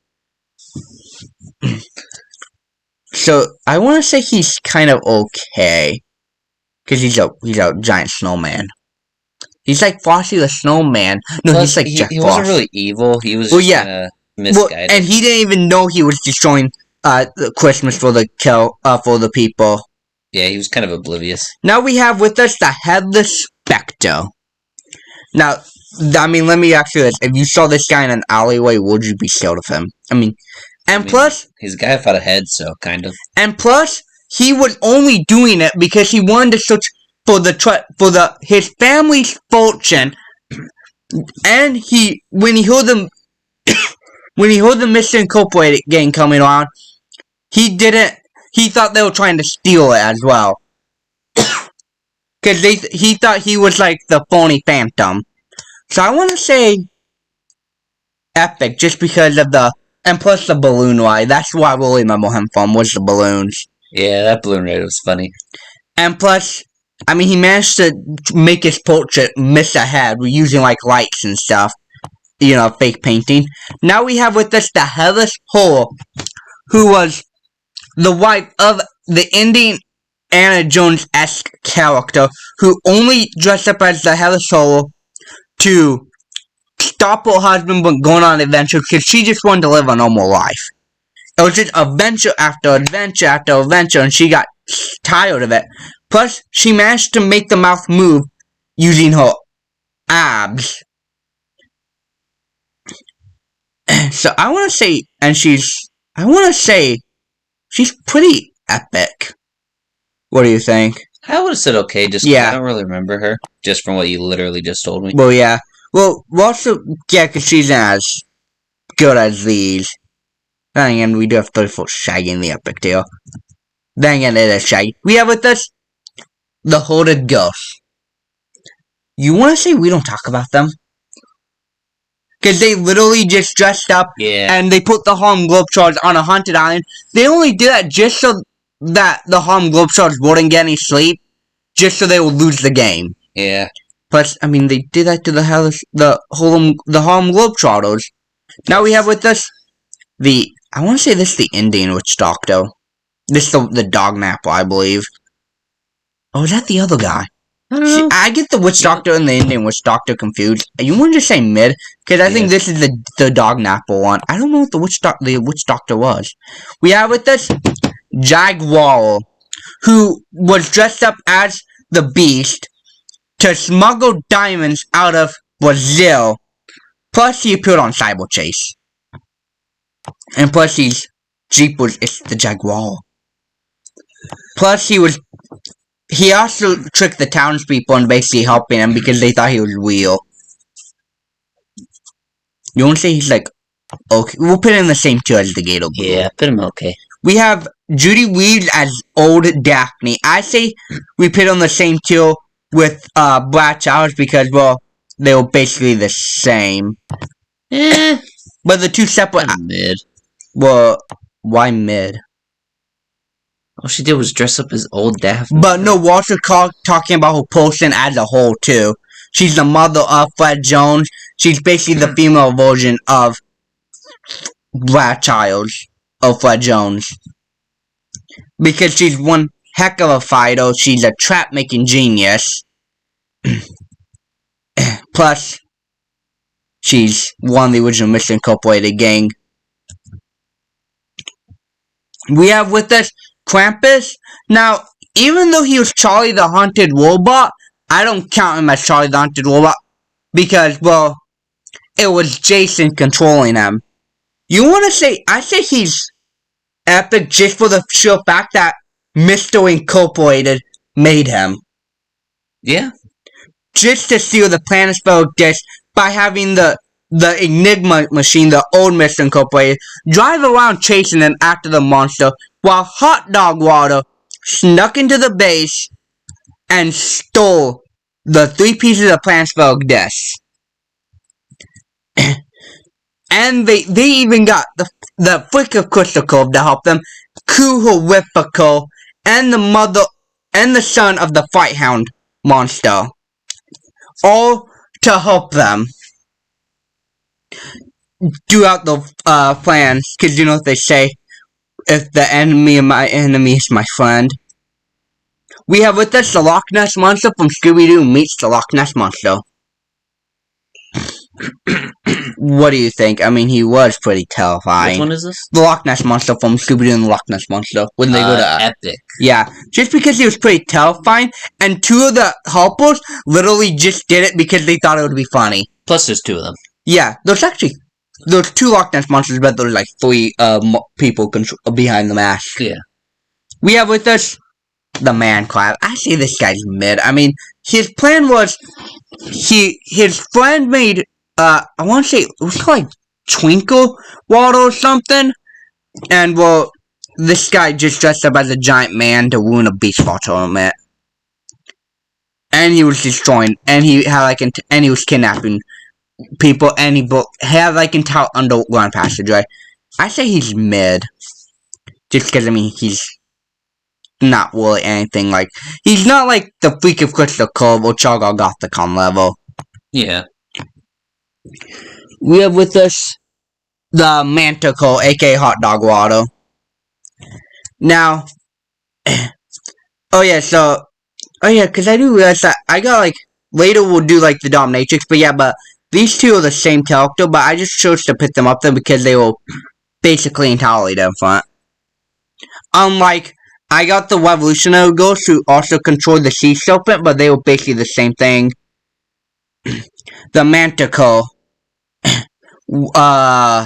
So, I want to say he's kind of okay. Because he's a giant snowman. He's like Frosty the Snowman. No, Plus, he's like Jack he Frost. wasn't really evil. He was just kind of misguided. Well, and he didn't even know he was destroying the Christmas for the people. Yeah, he was kind of oblivious. Now we have with us the Headless Spectre. Now, I mean, let me ask you this. If you saw this guy in an alleyway, would you be scared of him? Plus... he's a guy without a head, so kind of. And plus, he was only doing it because he wanted to search for his family's fortune. And when he heard the Mr. Incorporated gang coming on, he thought they were trying to steal it as well. Because he thought he was like the phony Phantom. So I want to say epic just because of and plus the balloon ride. That's what I really remember him from, was the balloons. Yeah, that balloon ride was funny. And plus, I mean, he managed to make his portrait miss a head using like lights and stuff. You know, fake painting. Now we have with us the Headless Horror, who was the wife of the Indiana Jones-esque character, who only dressed up as the Headless Horror to stop her husband from going on adventures because she just wanted to live a normal life. It was just adventure after adventure after adventure, and she got tired of it. Plus, she managed to make the mouth move using her abs. So I want to say, she's pretty epic. What do you think? I would have said okay, just 'cause Yeah. I don't really remember her, just from what you literally just told me. Well, yeah. Well, also, yeah, because she's not as good as these. Then again, we do have 34 Shaggy in the epic deal. Then again, it is Shaggy. We have with us the Hooded Ghost. You want to say we don't talk about them? Because they literally just dressed up and they put the Harlem Globetrotters on a haunted island. They only did that just so that the Harlem Globetrotters wouldn't get any sleep. Just so they would lose the game. Yeah. Plus, I mean, they did that to the Harlem Globetrotters. Now we have with us I want to say this is the Indian Witch Doctor. This is the Dog Napper, I believe. Oh, is that the other guy? I don't know. See, I get the Witch Doctor and the Indian Witch Doctor confused. You want to just say mid? Because I think this is the Dog Napper one. I don't know what the Witch Doctor was. We have with us Jaguar, who was dressed up as the Beast to smuggle diamonds out of Brazil. Plus, he appeared on Cyber Chase. And plus, it's the Jaguar. Plus, he also tricked the townspeople and basically helping them because they thought he was real. You want to say he's like, okay, we'll put him in the same tier as the Gator Blue. Yeah, put him okay. We have Judy Reeves as Old Daphne. I say we put on the same tier with Brad Towers because, well, they were basically the same. But the two separate... Mid. Well, Why mid? All she did was dress up as old Daphne. But no, we're also talking about her person as a whole too. She's the mother of Fred Jones. She's basically the female version of Brad Childs of Fred Jones. Because she's one heck of a fighter. She's a trap-making genius. Plus, she's one of the original Mission Incorporated gang. We have with us Krampus. Now, even though he was Charlie the Haunted Robot, I don't count him as Charlie the Haunted Robot. Because, well, it was Jason controlling him. You want to say, I say he's epic just for the sheer fact that Mr. Incorporated made him. Yeah. Just to steal the Planispheric disc by having the Enigma machine, the old Mr. Incorporated, drive around chasing them after the monster, while Hot Dog Water snuck into the base and stole the 3 pieces of Planispheric disc. And they even got the Flick of Crystal Cove to help them, Kuhorifico, and the mother and the son of the Fight Hound monster. All to help them throughout the plans, because you know what they say, if the enemy of my enemy is my friend. We have with us the Loch Ness Monster from Scooby-Doo meets the Loch Ness Monster. What do you think? I mean, he was pretty terrifying. Which one is this? The Loch Ness Monster from Scooby-Doo and the Loch Ness Monster. When they go to... Epic. Yeah, just because he was pretty terrifying, and 2 of the helpers literally just did it because they thought it would be funny. Plus, there's 2 of them. Yeah, there's 2 Loch Ness Monsters, but there's like 3 people behind the mask. Yeah. We have with us the Man Crab. I say this guy's mid. I mean, his plan was... His friend made... I want to say... It was called like Twinkle Water or something. And, well... This guy just dressed up as a giant man to ruin a baseball tournament. And he was destroying... And he had like... And he was kidnapping people. And he had like entire underground passageway. I say he's mid. Just because, I mean, he's... not really anything like... He's not like the Freak of Crystal Cove or Chagall Gothicon level. Yeah. We have with us the Manticore, aka Hot Dog Water. Now... oh yeah, so... Oh yeah, because I do realize that I got like... Later we'll do like the Dominatrix, but yeah, but... These 2 are the same character, but I just chose to put them up there because they were basically entirely different. Unlike... I got the Revolutionary Ghost who also controlled the Sea Serpent, but they were basically the same thing. The Manticore. I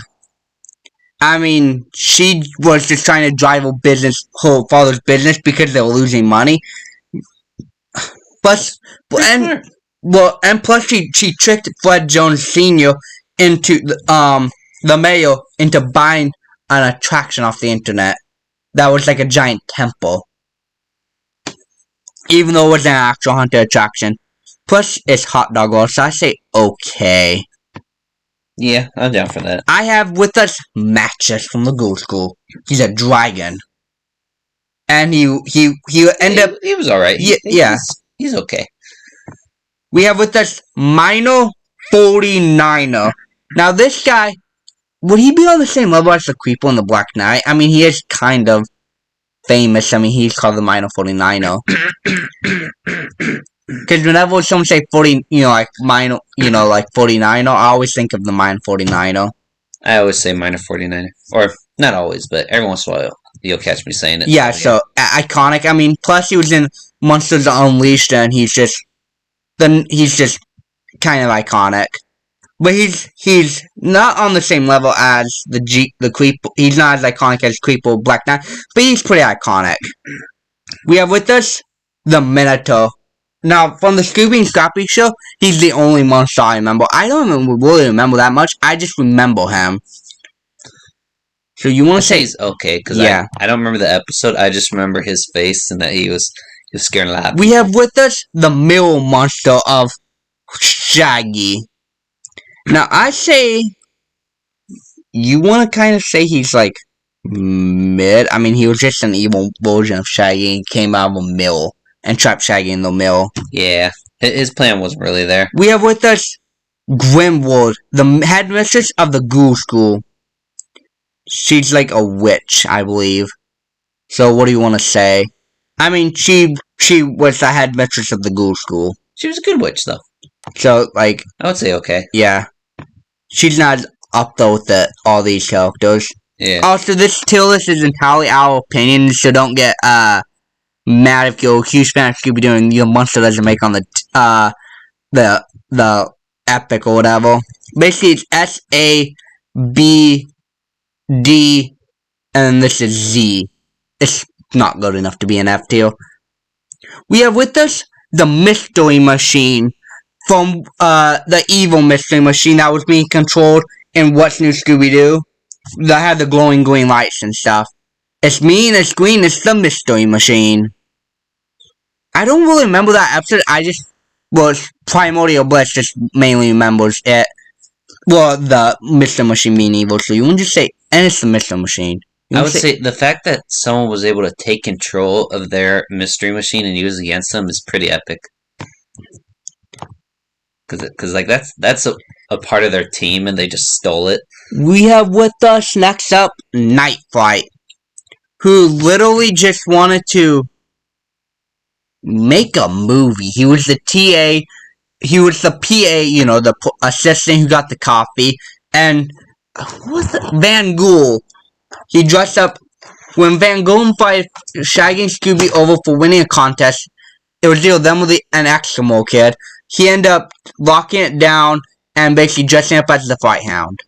mean, she was just trying to drive her father's business because they were losing money. Plus, and plus she tricked Fred Jones Sr. into the mayor into buying an attraction off the internet. That was like a giant temple. Even though it was an actual haunted attraction. Plus, it's Hot Dog World, so I say okay. Yeah, I'm down for that. I have with us Matches from the Ghoul School. He's a dragon. And he ended up... He was alright. Yeah. He's okay. We have with us Minor 49er. Now, this guy... Would he be on the same level as the Creeper in the Black Knight? I mean, he is kind of famous. I mean, he's called the Minor 49er. Because whenever someone say 40, like minor, like 49er, I always think of the Minor 49er. I always say Minor 49er. Or, not always, but every once in a while, you'll catch me saying it. Yeah, so, iconic. I mean, plus he was in Monsters Unleashed, and he's just kind of iconic. But he's not on the same level as the Creeper. He's not as iconic as Creeper Black Knight, but he's pretty iconic. We have with us the Minotaur. Now, from the Scooby and Scrappy show, he's the only monster I remember. I don't really remember that much. I just remember him. So you want to say he's okay? Because yeah. I don't remember the episode. I just remember his face and that he was scaring a lot. We have with us the Mirror Monster of Shaggy. Now, I say, you want to kind of say he's, like, mid. I mean, he was just an evil version of Shaggy and came out of a mill and trapped Shaggy in the mill. Yeah, his plan wasn't really there. We have with us Grimwood, the headmistress of the Ghoul School. She's like a witch, I believe. So what do you want to say? I mean, she was the headmistress of the Ghoul School. She was a good witch, though. So, like, I would say okay. yeah. She's not up, though, with all these characters. Yeah. Also, this tier list is entirely our opinion, so don't get, mad if you're a huge fan of Scooby-Doo and your monster doesn't make on the epic or whatever. Basically, it's S, A, B, D, and this is Z. It's not good enough to be an F tier. We have with us the Mystery Machine from the evil Mystery Machine that was being controlled in What's New Scooby-Doo. That had the glowing green lights and stuff. It's mean, it's green, it's the Mystery Machine. I don't really remember that episode. I just was Primordial Bliss just mainly remembers it. Well, the Mystery Machine being evil, so you wouldn't just say, and it's the Mystery Machine. I would say the fact that someone was able to take control of their Mystery Machine and use it against them is pretty epic. Because like that's a part of their team and they just stole it. We have with us next up Night Flight, who literally just wanted to make a movie. He was the TA, he was the PA, you know, the assistant who got the coffee, and Van Gool. He dressed up when Van Gool invited Shaggy and Scooby over for winning a contest. It was either them or an Eskimo kid. He ended up locking it down and basically dressing up as the Flight Hound.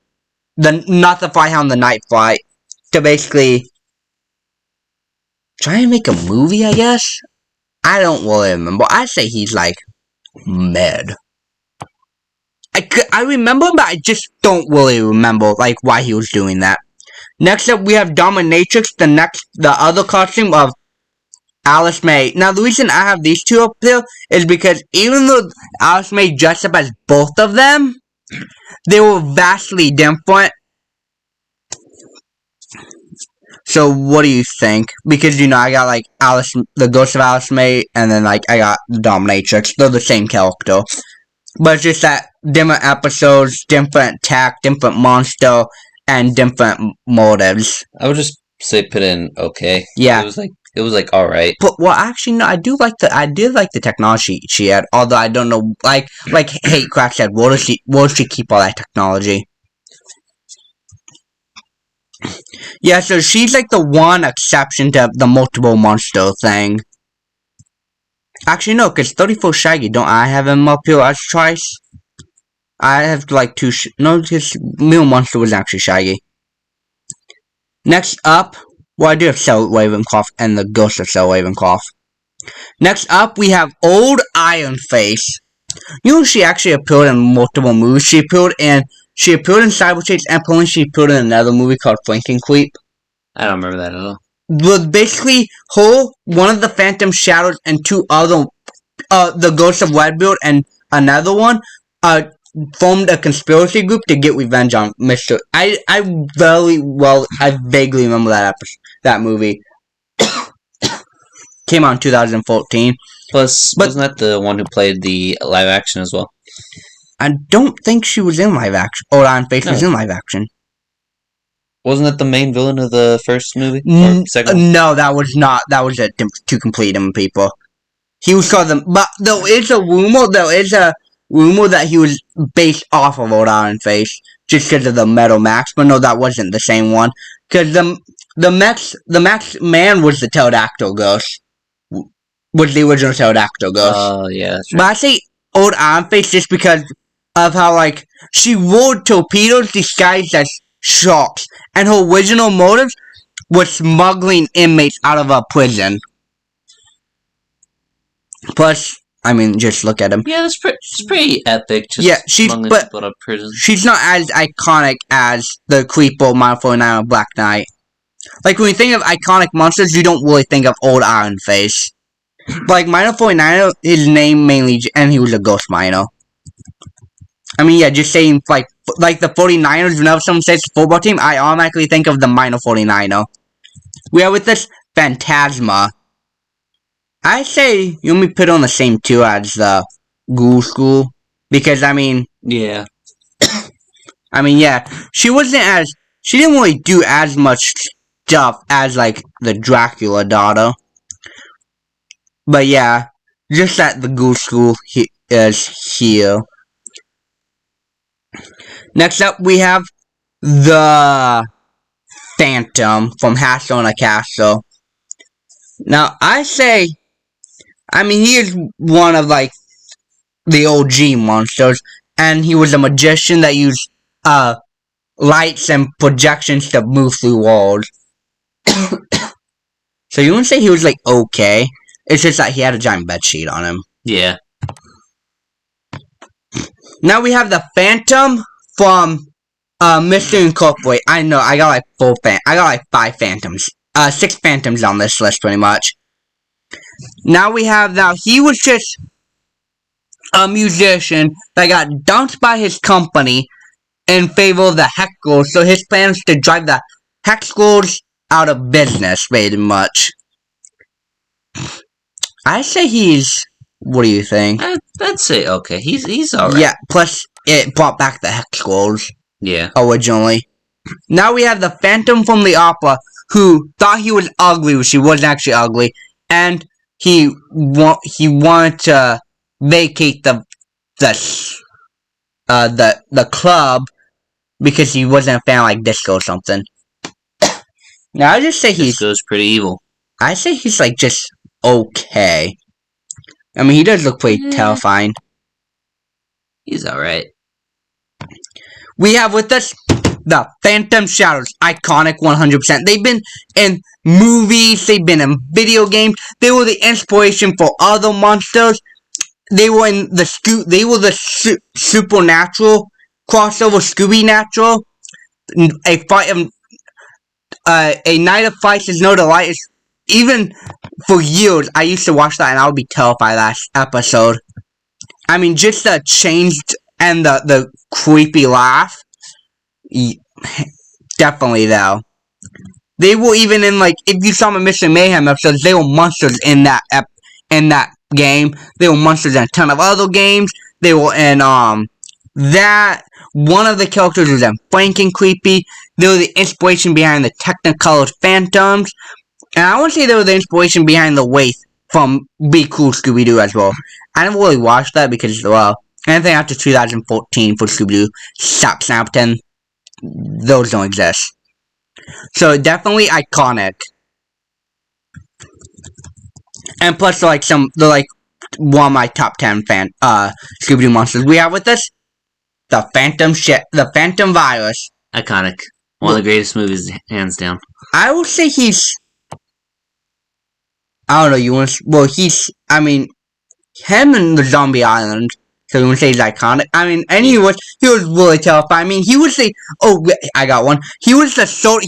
Not the Flight Hound, the Night Flight. To basically try and make a movie, I guess? I don't really remember. I'd say he's like mid. I remember, but I just don't really remember like why he was doing that. Next up, we have Dominatrix, the other costume of Alice May. Now, the reason I have these two up there is because even though Alice May dressed up as both of them, they were vastly different. So, what do you think? Because, you know, I got, like, the Ghost of Alice May, and then, like, I got Dominatrix. They're the same character. But it's just that different episodes, different tech, different monster, and different motives. I would just say put in okay. Yeah. It was like alright. But well, actually, no. I did like the technology she had. Although I don't know, like Hate Crack said, where does she keep all that technology? Yeah, so she's like the one exception to the multiple monster thing. Actually, no, because 34 Shaggy, don't I have him up here as twice? I have like two. No, because Meal Monster was actually Shaggy. Next up. Well, I do have Cell Ravenclaw and the Ghost of Cell Ravenclaw. Next up, we have Old Iron Face. You know, she actually appeared in multiple movies. She appeared in Cyberchase, and she appeared in another movie called Frankenqueep. I don't remember that at all. But basically, one of the Phantom Shadows, and two other, the Ghost of Redbeard and another one, formed a conspiracy group to get revenge on Mr. I vaguely remember that movie. Came out in 2014. Plus, wasn't that the one who played the live action as well? I don't think she was in live action. Old Iron Face was in live action. Wasn't that the main villain of the first movie? Or second? No, that was not. That was two complete different people. He was called them, but there is a rumor that he was based off of Old Iron Face just because of the Metal Max, but no, that wasn't the same one. Because the Max Man was the pterodactyl ghost. Was the original pterodactyl ghost. Oh, yeah, that's right. But I say Old Iron Face just because of how, like, she wore torpedoes disguised as sharks, and her original motive was smuggling inmates out of a prison. Plus, I mean, just look at him. Yeah, it's pretty epic. Just yeah, she's not as iconic as the Creepo, Minor 49, or Black Knight. Like, when you think of iconic monsters, you don't really think of Old Iron Face. Like, Minor 49, his name mainly, and he was a ghost miner. I mean, yeah, just saying, like the 49ers, whenever someone says football team, I automatically think of the minor 49er. We are with this Phantasma. I say you want me put on the same tier as the Ghoul School. Because, I mean, Yeah. yeah, she didn't really do as much stuff as, like, the Dracula daughter. But yeah, just that the Ghoul School is here. Next up, we have the Phantom from Hassona Castle. Now, I mean, he is one of, like, the OG monsters, and he was a magician that used, lights and projections to move through walls. So you wouldn't say he was, like, okay. It's just that he had a giant bedsheet on him. Yeah. Now we have the Phantom from Mystery Incorporated. I know, I got like 5 Phantoms. 6 Phantoms on this list, pretty much. Now he was just a musician that got dumped by his company in favor of the Hex Ghouls, so his plan is to drive the Hex Ghouls out of business, pretty much. I say what do you think? I'd say okay. He's alright. Yeah, plus it brought back the Hex Ghouls. Yeah. Originally. Now we have the Phantom from the Opera, who thought he was ugly, but she wasn't actually ugly, and he wanted to vacate the club because he wasn't a fan of, like, disco or something. Now I just say Disco's pretty evil. I say he's, like, just okay. I mean, he does look pretty terrifying. He's alright. We have with us the Phantom Shadows, iconic 100%. They've been in movies, they've been in video games. They were the inspiration for other monsters. They were in the Supernatural crossover, Scooby Natural. A Night of Fright is No Delight. Even for years, I used to watch that and I would be terrified last episode. I mean, just the changed and the creepy laugh. Definitely, though. They were even in, like, if you saw my Mission Mayhem episodes, they were monsters in that game. They were monsters in a ton of other games. They were in, that. One of the characters was in Franken Creepy. They were the inspiration behind the Technicolor Phantoms. And I want to say they were the inspiration behind the Wraith from Be Cool Scooby-Doo as well. I never really watched that because, well, anything after 2014 for Scooby-Doo, stop Snapton, those don't exist. So, definitely iconic. And plus, they're like one of my top 10 Scooby-Doo monsters. We have with us the Phantom Virus. Iconic. One of the greatest movies, hands down. I will say I don't know, I mean, him and the Zombie Island, so you want to say he's iconic? I mean, and he was really terrifying. I mean, he was I got one. He was Sword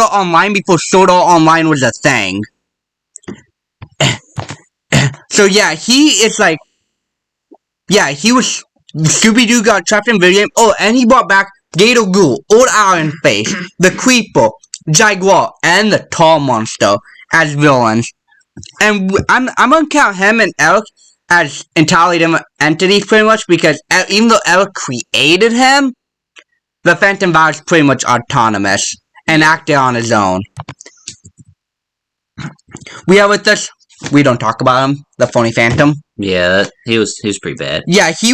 Art Online before Sword Art Online was a thing. So yeah, he is like, yeah, he was, Scooby-Doo got trapped in video game. Oh, and he brought back Gator Ghoul, Old Iron Face, the Creeper, Jaguar, and the Tall Monster as villains. And I'm gonna count him and Eric as entirely different entities, pretty much, because even though Eric created him, the Phantom Virus is pretty much autonomous and acted on his own. We have with us, we don't talk about him, the Phony Phantom. Yeah, he was pretty bad. Yeah, he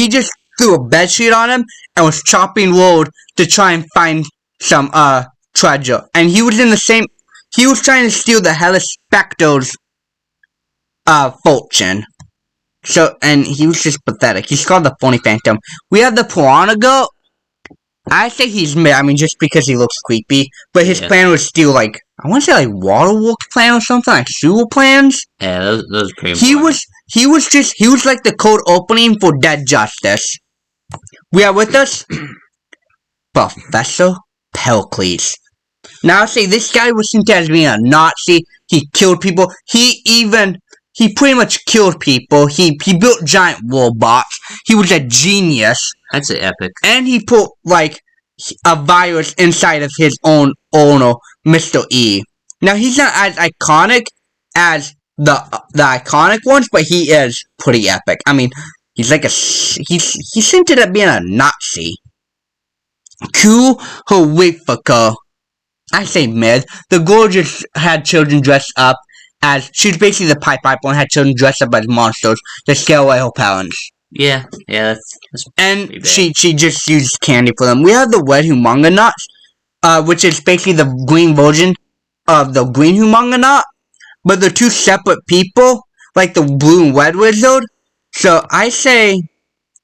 just threw a bedsheet on him and was chopping wood to try and find some treasure. And he was trying to steal the Hellish Spectre's fortune. So, and he was just pathetic. He's called the Phony Phantom. We have the Piranha Goat. I think he's mid, I mean, just because he looks creepy. But his plan was steal, like, I want to say, like, Waterworks plan or something, like sewer plans. Yeah, those are pretty He was like the code opening for Dead Justice. We are with us, Professor Pericles. Now, say, this guy was seen as being a Nazi. He killed people. He even he pretty much killed people. He built giant robots. He was a genius. I'd say epic. And he put, like, a virus inside of his own owner, Mr. E. Now, he's not as iconic as the iconic ones, but he is pretty epic. I mean, he's like he's hinted at being a Nazi. Cool, horrifica. I say mid. The girl just had children dressed up as, she's basically the Pied Piper and had children dressed up as monsters to scare away her parents. Yeah, that's And pretty bad. she just used candy for them. We have the Red Humonga Nut, which is basically the green version of the Green Humonga Nut, but they're two separate people, like the Blue and Red Wizard. So I say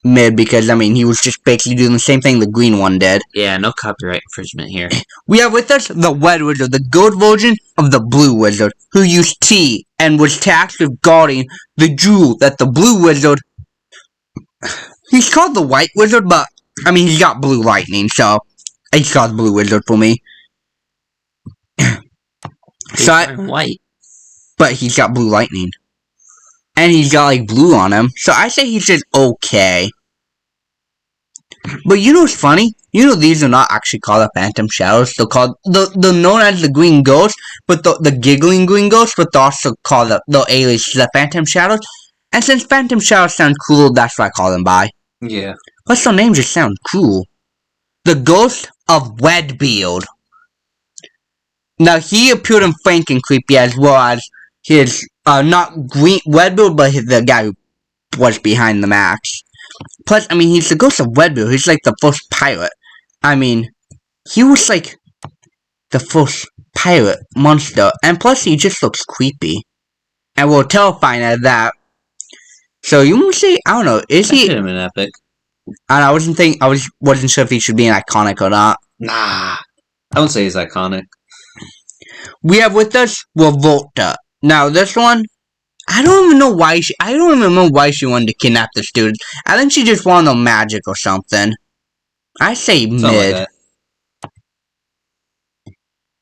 mid because, I mean, he was just basically doing the same thing the green one did. Yeah, no copyright infringement here. We have with us the Red Wizard, the good version of the Blue Wizard, who used tea and was tasked with guarding the jewel that the Blue Wizard... He's called the White Wizard, but, I mean, he's got blue lightning, so he's called the Blue Wizard for me. He's wearing white. But he's got blue lightning. And he's got, like, blue on him. So I say he's just okay. But you know what's funny? You know these are not actually called the Phantom Shadows. They're called... They're known as the Green Ghost, but the giggling Green Ghost, but they're also called the alias, the Phantom Shadows. And since Phantom Shadows sound cool, that's what I call them by. Yeah. Plus their names just sound cool. The Ghost of Wedbeard. Now, he appeared in Franken Creepy as well as his, not Green Wedbeard, but the guy who was behind the mask. Plus, I mean, he's the Ghost of Wedbeard. He's like the first pirate. I mean, he was like the first pirate monster. And plus, he just looks creepy. And we're terrifying at that. So, you want to say, I don't know, is he... I him an epic. I wasn't sure if he should be an iconic or not. Nah. I wouldn't say he's iconic. We have with us Revolta. Now, this one, I don't even know why I don't even remember why she wanted to kidnap the students. I think she just wanted them magic or something. I say mid. Like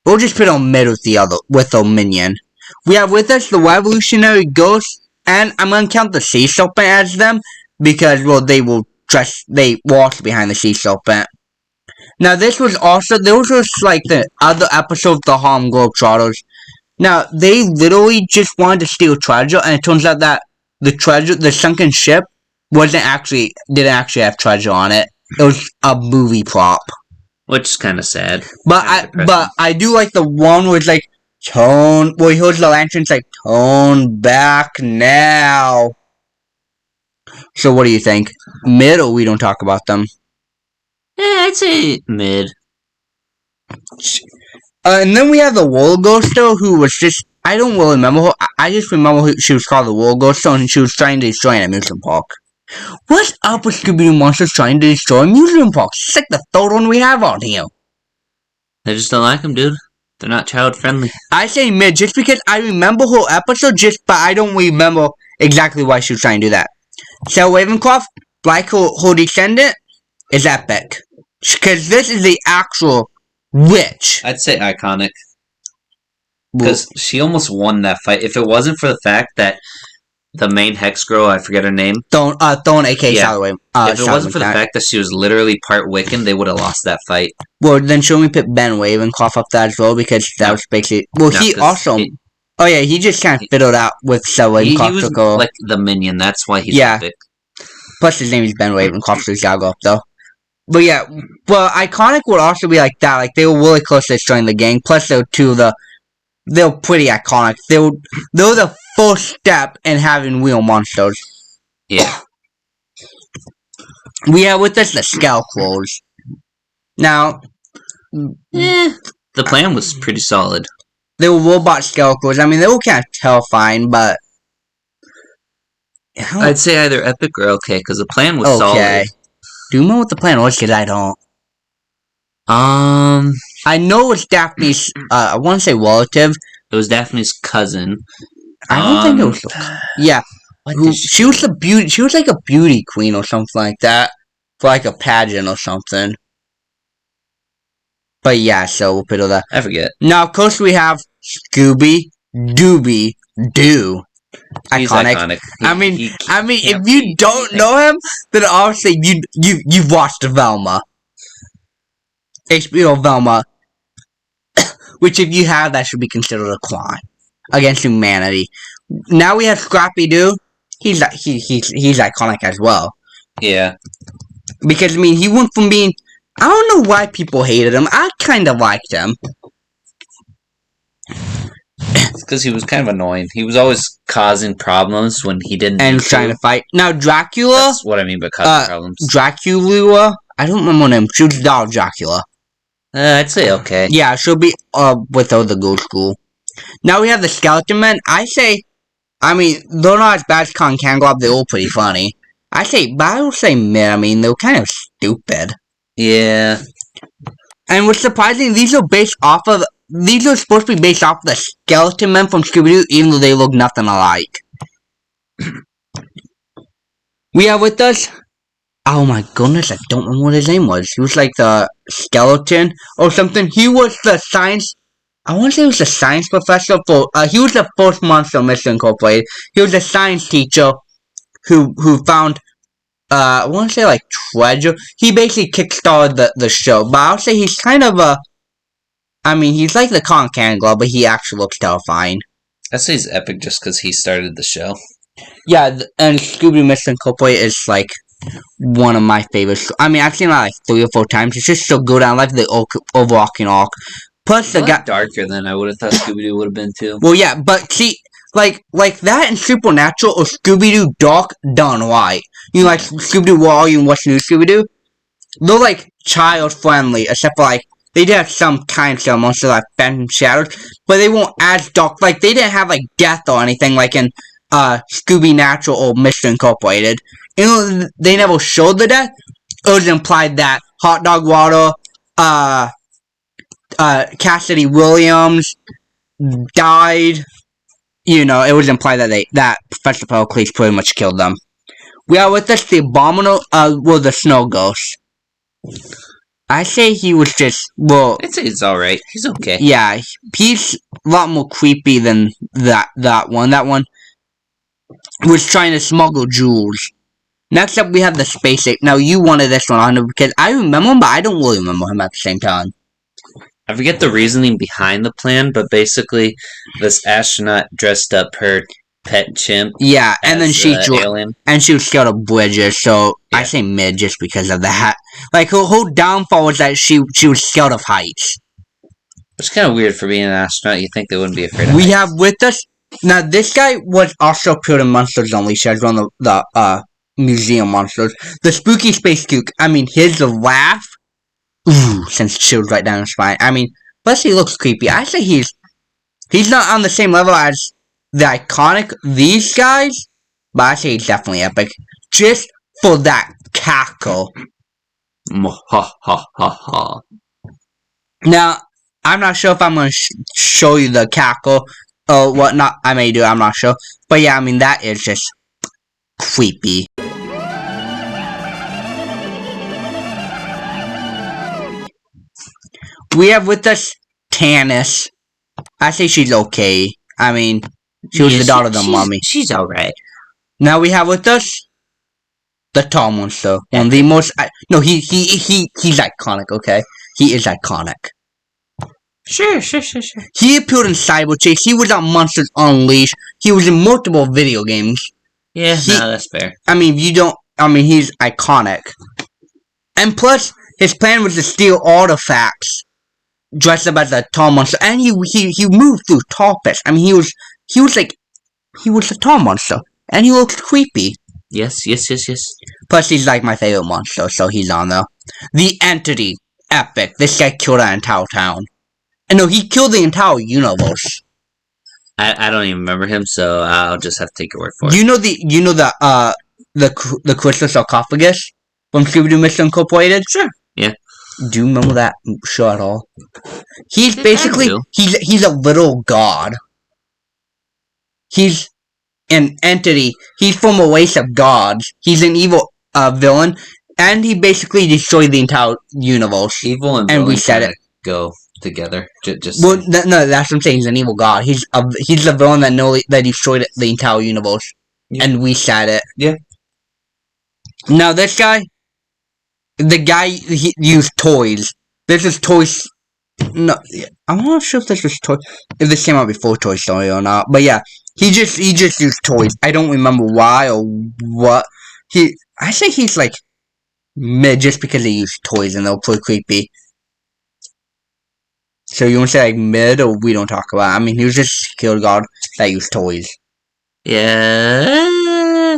We'll just put on mid with the minion. We have with us the Revolutionary Ghost, and I'm gonna count the Sea Serpent as them because, well, they were also behind the Sea Serpent. Now, those was like the other episode of the Harlem Globetrotters. Now, they literally just wanted to steal treasure, and it turns out that the sunken ship, didn't actually have treasure on it. It was a movie prop. Which is kind of sad. But I do like the one where it's like, where he holds the lantern, it's like, tone back now. So what do you think? Mid, or we don't talk about them? Yeah, I'd say mid. And then we have the Roller Ghoster, who was just... I don't really remember her. I just remember she was called the Roller Ghoster, and she was trying to destroy an amusement park. What's up with Scooby-Doo monsters trying to destroy amusement parks? It's like the third one we have on here. They just don't like them, dude. They're not child-friendly. I say mid, just because I remember her episode, but I don't remember exactly why she was trying to do that. So Ravencroft, like her descendant, is epic. Because this is the actual witch. I'd say iconic. Because she almost won that fight. If it wasn't for the fact that the main hex girl, I forget her name. Thorn, aka Yeah. Salaway. If it wasn't for the fact that she was literally part Wiccan, they would have lost that fight. Well, then should we put Ben Ravencroft up there as well? Because that was basically... Well, No, he 'cause also... Oh yeah, he just kind of fiddled out with Salaway. He was like the minion. That's why he's epic. Plus his name is Ben Ravencroft, so he's gotta go up though. But yeah, well, iconic would also be like that. Like, they were really close to destroying the gang. Plus, they were pretty iconic. They were the first step in having real monsters. Yeah. We have with us the Scarecrows. Now, The plan was pretty solid. they were robot Scarecrows. I mean, they were kind of terrifying, but... I'd say either epic or okay, because the plan was solid. Do you remember what the plan was? Because I don't. I know it's Daphne's, I want to say relative. It was Daphne's cousin. I don't think it was... Yeah. She was the beauty... She was like a beauty queen or something like that. For like a pageant or something. But yeah, so we'll put all that. I forget. Now, of course, we have Scooby-Dooby-Doo. He's iconic. iconic. I mean, can't if you be don't anything. know him, then obviously you've watched Velma, HBO Velma, which if you have, that should be considered a crime against humanity. Now we have Scrappy Doo. He's iconic as well. Yeah. Because, I mean, he went from being... I don't know why people hated him. I kind of liked him. It's because he was kind of annoying. He was always causing problems when he didn't And need trying to fight. Now, Dracula... That's what I mean by causing problems. Dracula... I don't remember her name. She was doll Dracula. I'd say okay. Yeah, she'll be without the ghost school. Now we have the Skeleton Men. I say... I mean, they're not as bad as Kong Kangaroo. They're all pretty funny. But I will say mid. I mean, they're kind of stupid. Yeah. And what's surprising, these are supposed to be based off of the Skeleton Men from Scooby-Doo, even though they look nothing alike. We have with us... Oh my goodness, I don't remember what his name was. He was like the skeleton or something. He was the science... I want to say he was the science professor for... he was the first monster of Mystery Incorporated. He was a science teacher who found... I want to say like treasure. He basically kickstarted the show. But I'll say he's kind of a... I mean, he's like the Kong Kangaroo, but he actually looks terrifying. I'd say he's epic just because he started the show. Yeah, and Scooby-Doo Mystery Incorporated is like... one of my favorites. I mean, I've seen it like 3 or 4 times. It's just so good. I like the overarching arc. Plus, the guy darker than I would have thought Scooby-Doo would have been too. Well, yeah, but see, like that and Supernatural or Scooby-Doo Dark done right. You know, like Scooby-Doo Wall, you watch new Scooby-Doo. They're like child friendly, except for like they did have some kind of monster like Phantom Shadows, but they weren't as dark. Like they didn't have like death or anything like in Scooby Natural or Mystery Incorporated. You know, they never showed the death. It was implied that Hot Dog Water, Cassidy Williams died. You know, it was implied that Professor Pericles pretty much killed them. We are with us the Abominable, the Snow Ghost. I say he was just, well... I'd say he's alright. He's okay. Yeah, he's a lot more creepy than that one. That one was trying to smuggle jewels. Next up, we have the Space Ape. Now, you wanted this one on because I remember him, but I don't really remember him at the same time. I forget the reasoning behind the plan, but basically, this astronaut dressed up her pet chimp. Yeah, and then she alien. And she was scared of bridges, so yeah. I say mid just because of that. Like her whole downfall was that she was scared of heights. It's kind of weird for being an astronaut. You think they wouldn't be afraid of heights. We have with us now. This guy was also appeared in Monsters Unleashed as one of the museum monsters. The spooky space kook. I mean, his laugh, sends chills right down his spine. I mean, plus he looks creepy. I say he's not on the same level as the iconic these guys, but I say he's definitely epic. Just for that cackle. Ha ha ha ha. Now, I'm not sure if I'm going to show you the cackle or whatnot. I may do, I'm not sure. But yeah, I mean, that is just creepy. We have with us Tanis. I say she's okay. I mean, she was the daughter of the mummy. She's alright. Now we have with us the tall monster. One of the most... no, he's iconic, okay? He is iconic. Sure. He appeared in Cyber Chase. He was on Monsters Unleashed. He was in multiple video games. Yeah, no, that's fair. I mean, he's iconic. And plus, his plan was to steal artifacts, dressed up as a tall monster, and he moved through tall pits. I mean, he was a tall monster, and he looked creepy. Yes. Plus, he's like my favorite monster, so he's on there. The Entity, epic. This guy killed our entire town. And no, he killed the entire universe. I don't even remember him, so I'll just have to take your word for it. You know the crystal sarcophagus from Scooby-Doo Mystery Incorporated? Sure. Yeah. Do you remember that show at all? He's basically he's a little god. He's an entity. He's from a race of gods. He's an evil villain, and he basically destroyed the entire universe. Evil and we said it. Go together. Just Well, no, that's what I'm saying. He's an evil god. He's the villain that destroyed the entire universe, and we said it. Yeah. Now this guy, the guy he used toys. This is toys. No, I'm not sure if this was toy. If this came out before Toy Story or not, but yeah, he just used toys. I don't remember why or what. I think he's like mid just because he used toys and they're pretty creepy. So you want to say like mid or we don't talk about it? I mean, he was just a security guard that used toys. Yeah.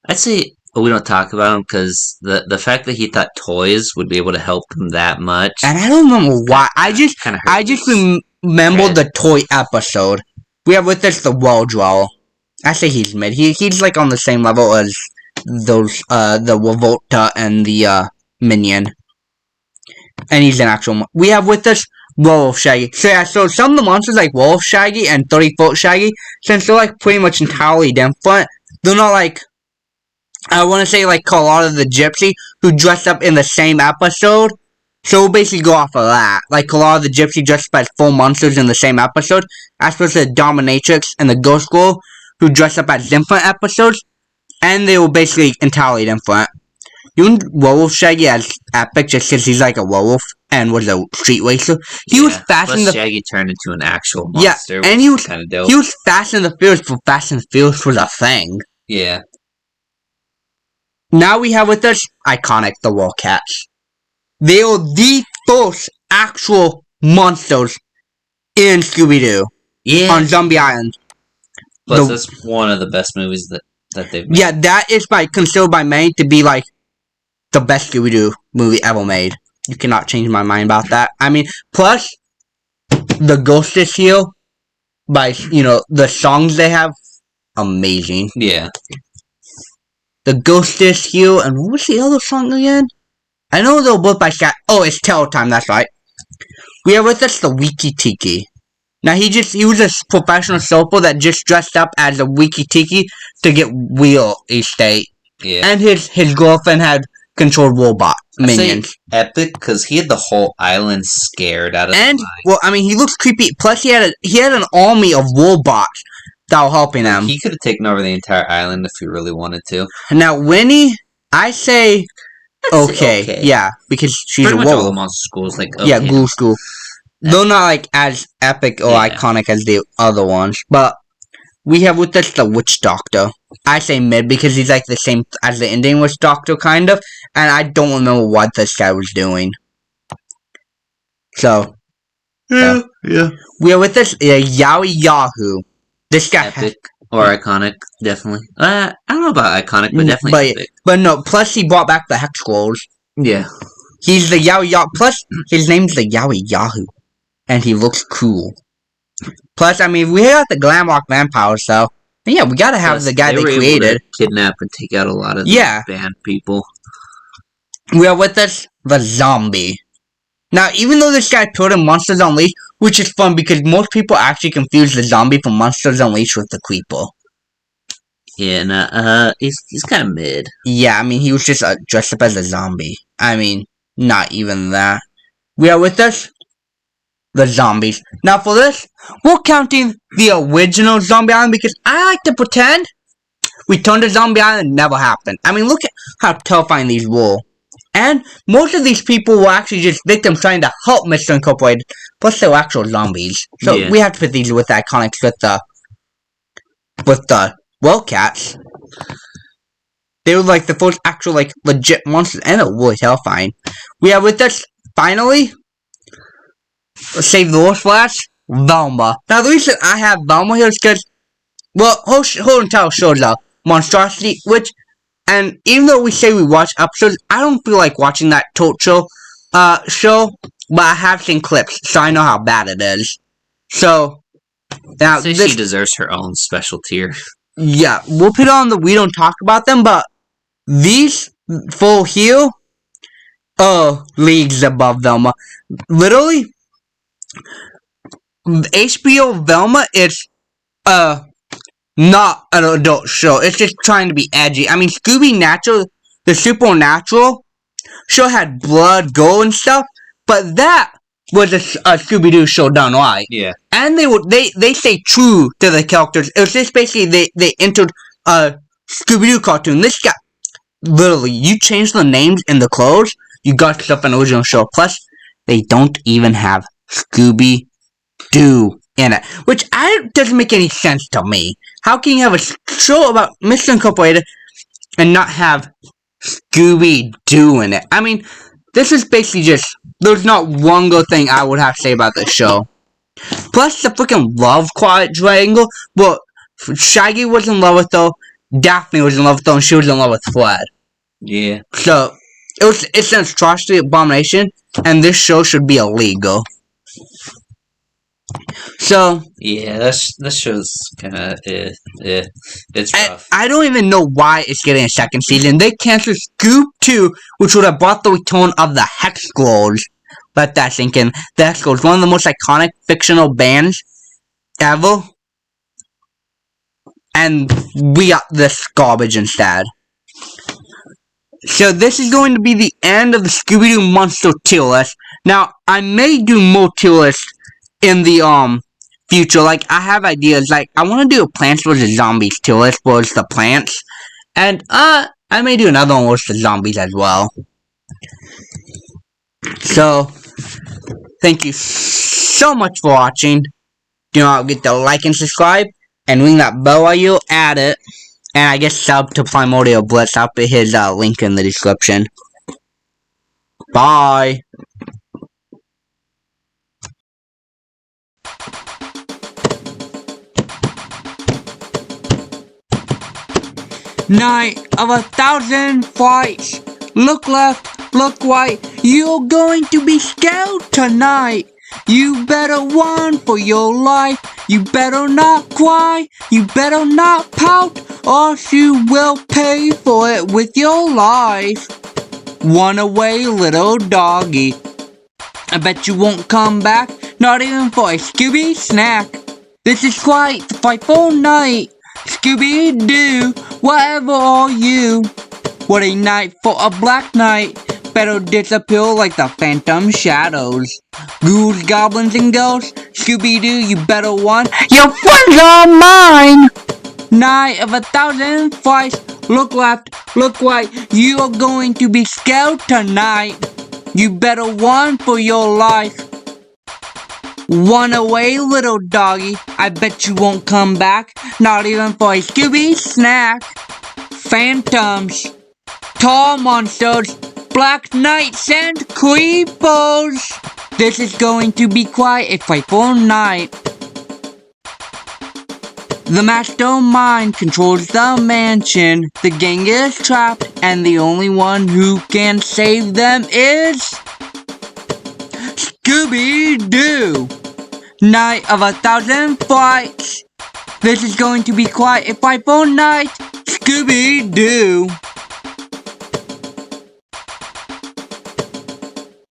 I'd say we don't talk about him because the fact that he thought toys would be able to help him that much. And I don't remember why. I just remember the toy episode. We have with us the World Dweller. I say he's mid. He's like on the same level as those the Revolta and the Minion. And he's an actual. We have with us Werewolf Shaggy. So yeah, so some of the monsters like Werewolf Shaggy and 30-foot Shaggy, since they're like pretty much entirely different, they're not like, I want to say like Carlotta the Gypsy, who dressed up in the same episode. So we'll basically go off of that. Like Carlotta the Gypsy dressed up as 4 monsters in the same episode, as opposed to the Dominatrix and the Ghost Girl, who dressed up as different episodes, and they were basically entirely different. You Werewolf Shaggy as epic just because he's like a werewolf and was a street racer. He was Fast and the Shaggy turned into an actual monster. Yeah, and he was kind of dope. He was Fast and the Furious before Fast and the Furious was a thing. Yeah. Now we have with us iconic the Wildcats. They are the first actual monsters in Scooby-Doo. Yeah. On Zombie Island. Plus, that's one of the best movies that they've made. Yeah, that is considered by many to be like the best Scooby-Doo movie ever made. You cannot change my mind about that. I mean, plus the Ghost is Here by the songs they have, amazing. Yeah. The Ghost is Here, and what was the other song again? I know they're both by Scott. Oh, it's Terror Time. That's right. We have with us the Wiki Tiki. Now he was a professional surfer that just dressed up as a Wiki Tiki to get real estate. Yeah. And his girlfriend had controlled robot minions. Epic because he had the whole island scared out of. And well, I mean, he looks creepy. Plus, he had an army of robots that were helping him. He could have taken over the entire island if he really wanted to. Now, Winnie, I say okay. Yeah, because she's pretty a much wolf. all the monster schools like okay. Yeah, Ghoul School. They're not like as epic or iconic as the other ones, but we have with us the Witch Doctor. I say mid because he's like the same as the Indian Witch Doctor, kind of, and I don't remember what this guy was doing. So, yeah. We are with us Yowie Yahoo. This guy epic or iconic, definitely. I don't know about iconic, but definitely epic. But no, plus he brought back the Hex Scrolls. Yeah. He's the Yowie Yahoo. Plus, his name's the Yowie Yahoo. And he looks cool. Plus, I mean, we got the Glamrock Vampires, so yeah, we gotta have the guy they created. Able to kidnap and take out a lot of bad people. We are with us the Zombie. Now, even though this guy put in Monsters Unleashed, which is fun because most people actually confuse the Zombie from Monsters Unleashed with the Creeper. Yeah, nah, he's kind of mid. Yeah, I mean, he was just dressed up as a zombie. I mean, not even that. We are with us the zombies. Now for this, we're counting the original Zombie Island because I like to pretend Return to Zombie Island never happened. I mean, look at how terrifying these were. And most of these people were actually just victims trying to help Mr. Incorporated. Plus, they were actual zombies. So we have to put these with the iconics with the Wildcats. They were like the first actual like legit monsters, and it was terrifying. We have with us finally. Let's save the worst last. Velma. Now the reason I have Velma here is because, well, whole entire show's a monstrosity, and even though we say we watch episodes, I don't feel like watching that show, but I have seen clips, so I know how bad it is. So, now she deserves her own special tier. Yeah, we'll put on the we don't talk about them, but these four here are leagues above Velma. Literally, HBO Velma is not an adult show. It's just trying to be edgy. I mean, Scooby Natural, the Supernatural show had blood, gore, and stuff, but that was a Scooby-Doo show done right. Yeah. And they stay true to the characters. It was just basically they entered a Scooby-Doo cartoon. This guy, literally, you change the names and the clothes, you got stuff in the original show. Plus, they don't even have Scooby-Doo in it, which doesn't make any sense to me. How can you have a show about Mr. Incorporated and not have Scooby-Doo in it? I mean, this is basically just, there's not one good thing I would have to say about this show. Plus, the freaking love triangle. Well, Shaggy was in love with her, Daphne was in love with her, and she was in love with Fred. Yeah. So, it's an atrocity abomination, and this show should be illegal. So, yeah, this show's kind of it's rough. I don't even know why it's getting a second season. They canceled Scoop 2, which would have brought the return of the Hex Squirrels. Let that sink in. The Hex Squirrels, one of the most iconic fictional bands ever. And we got this garbage instead. So this is going to be the end of the Scooby-Doo Monster tier list. Now, I may do more tier lists in the future. Like, I have ideas. Like, I want to do a Plants vs. Zombies tier list where it's the plants. And I may do another one where it's the zombies as well. So, thank you so much for watching. Do not forget to like and subscribe. And ring that bell while you're at it. And I guess sub to Primordial Blitz. I'll put his link in the description. Bye. Night of 1,000 fights. Look left, look right. You're going to be scared tonight. You better run for your life. You better not cry. You better not pout, or you will pay for it with your life. Run away, little doggy. I bet you won't come back, not even for a Scooby snack. This is quite the frightful night. Scooby-Doo, whatever are you? What a night for a black knight. Better disappear like the phantom shadows. Ghouls, goblins, and ghosts. Scooby-Doo, you better run. Your friends are mine! Night of 1,000 fights. Look left, look right. You are going to be scared tonight. You better run for your life. Run away, little doggy. I bet you won't come back. Not even for a Scooby snack. Phantoms, tall monsters, black knights, and creepers. This is going to be quite a frightful night. The mastermind controls the mansion. The gang is trapped, and the only one who can save them is Scooby-Doo. Night of 1,000 fights. This is going to be quite a frightful night. Scooby-Doo.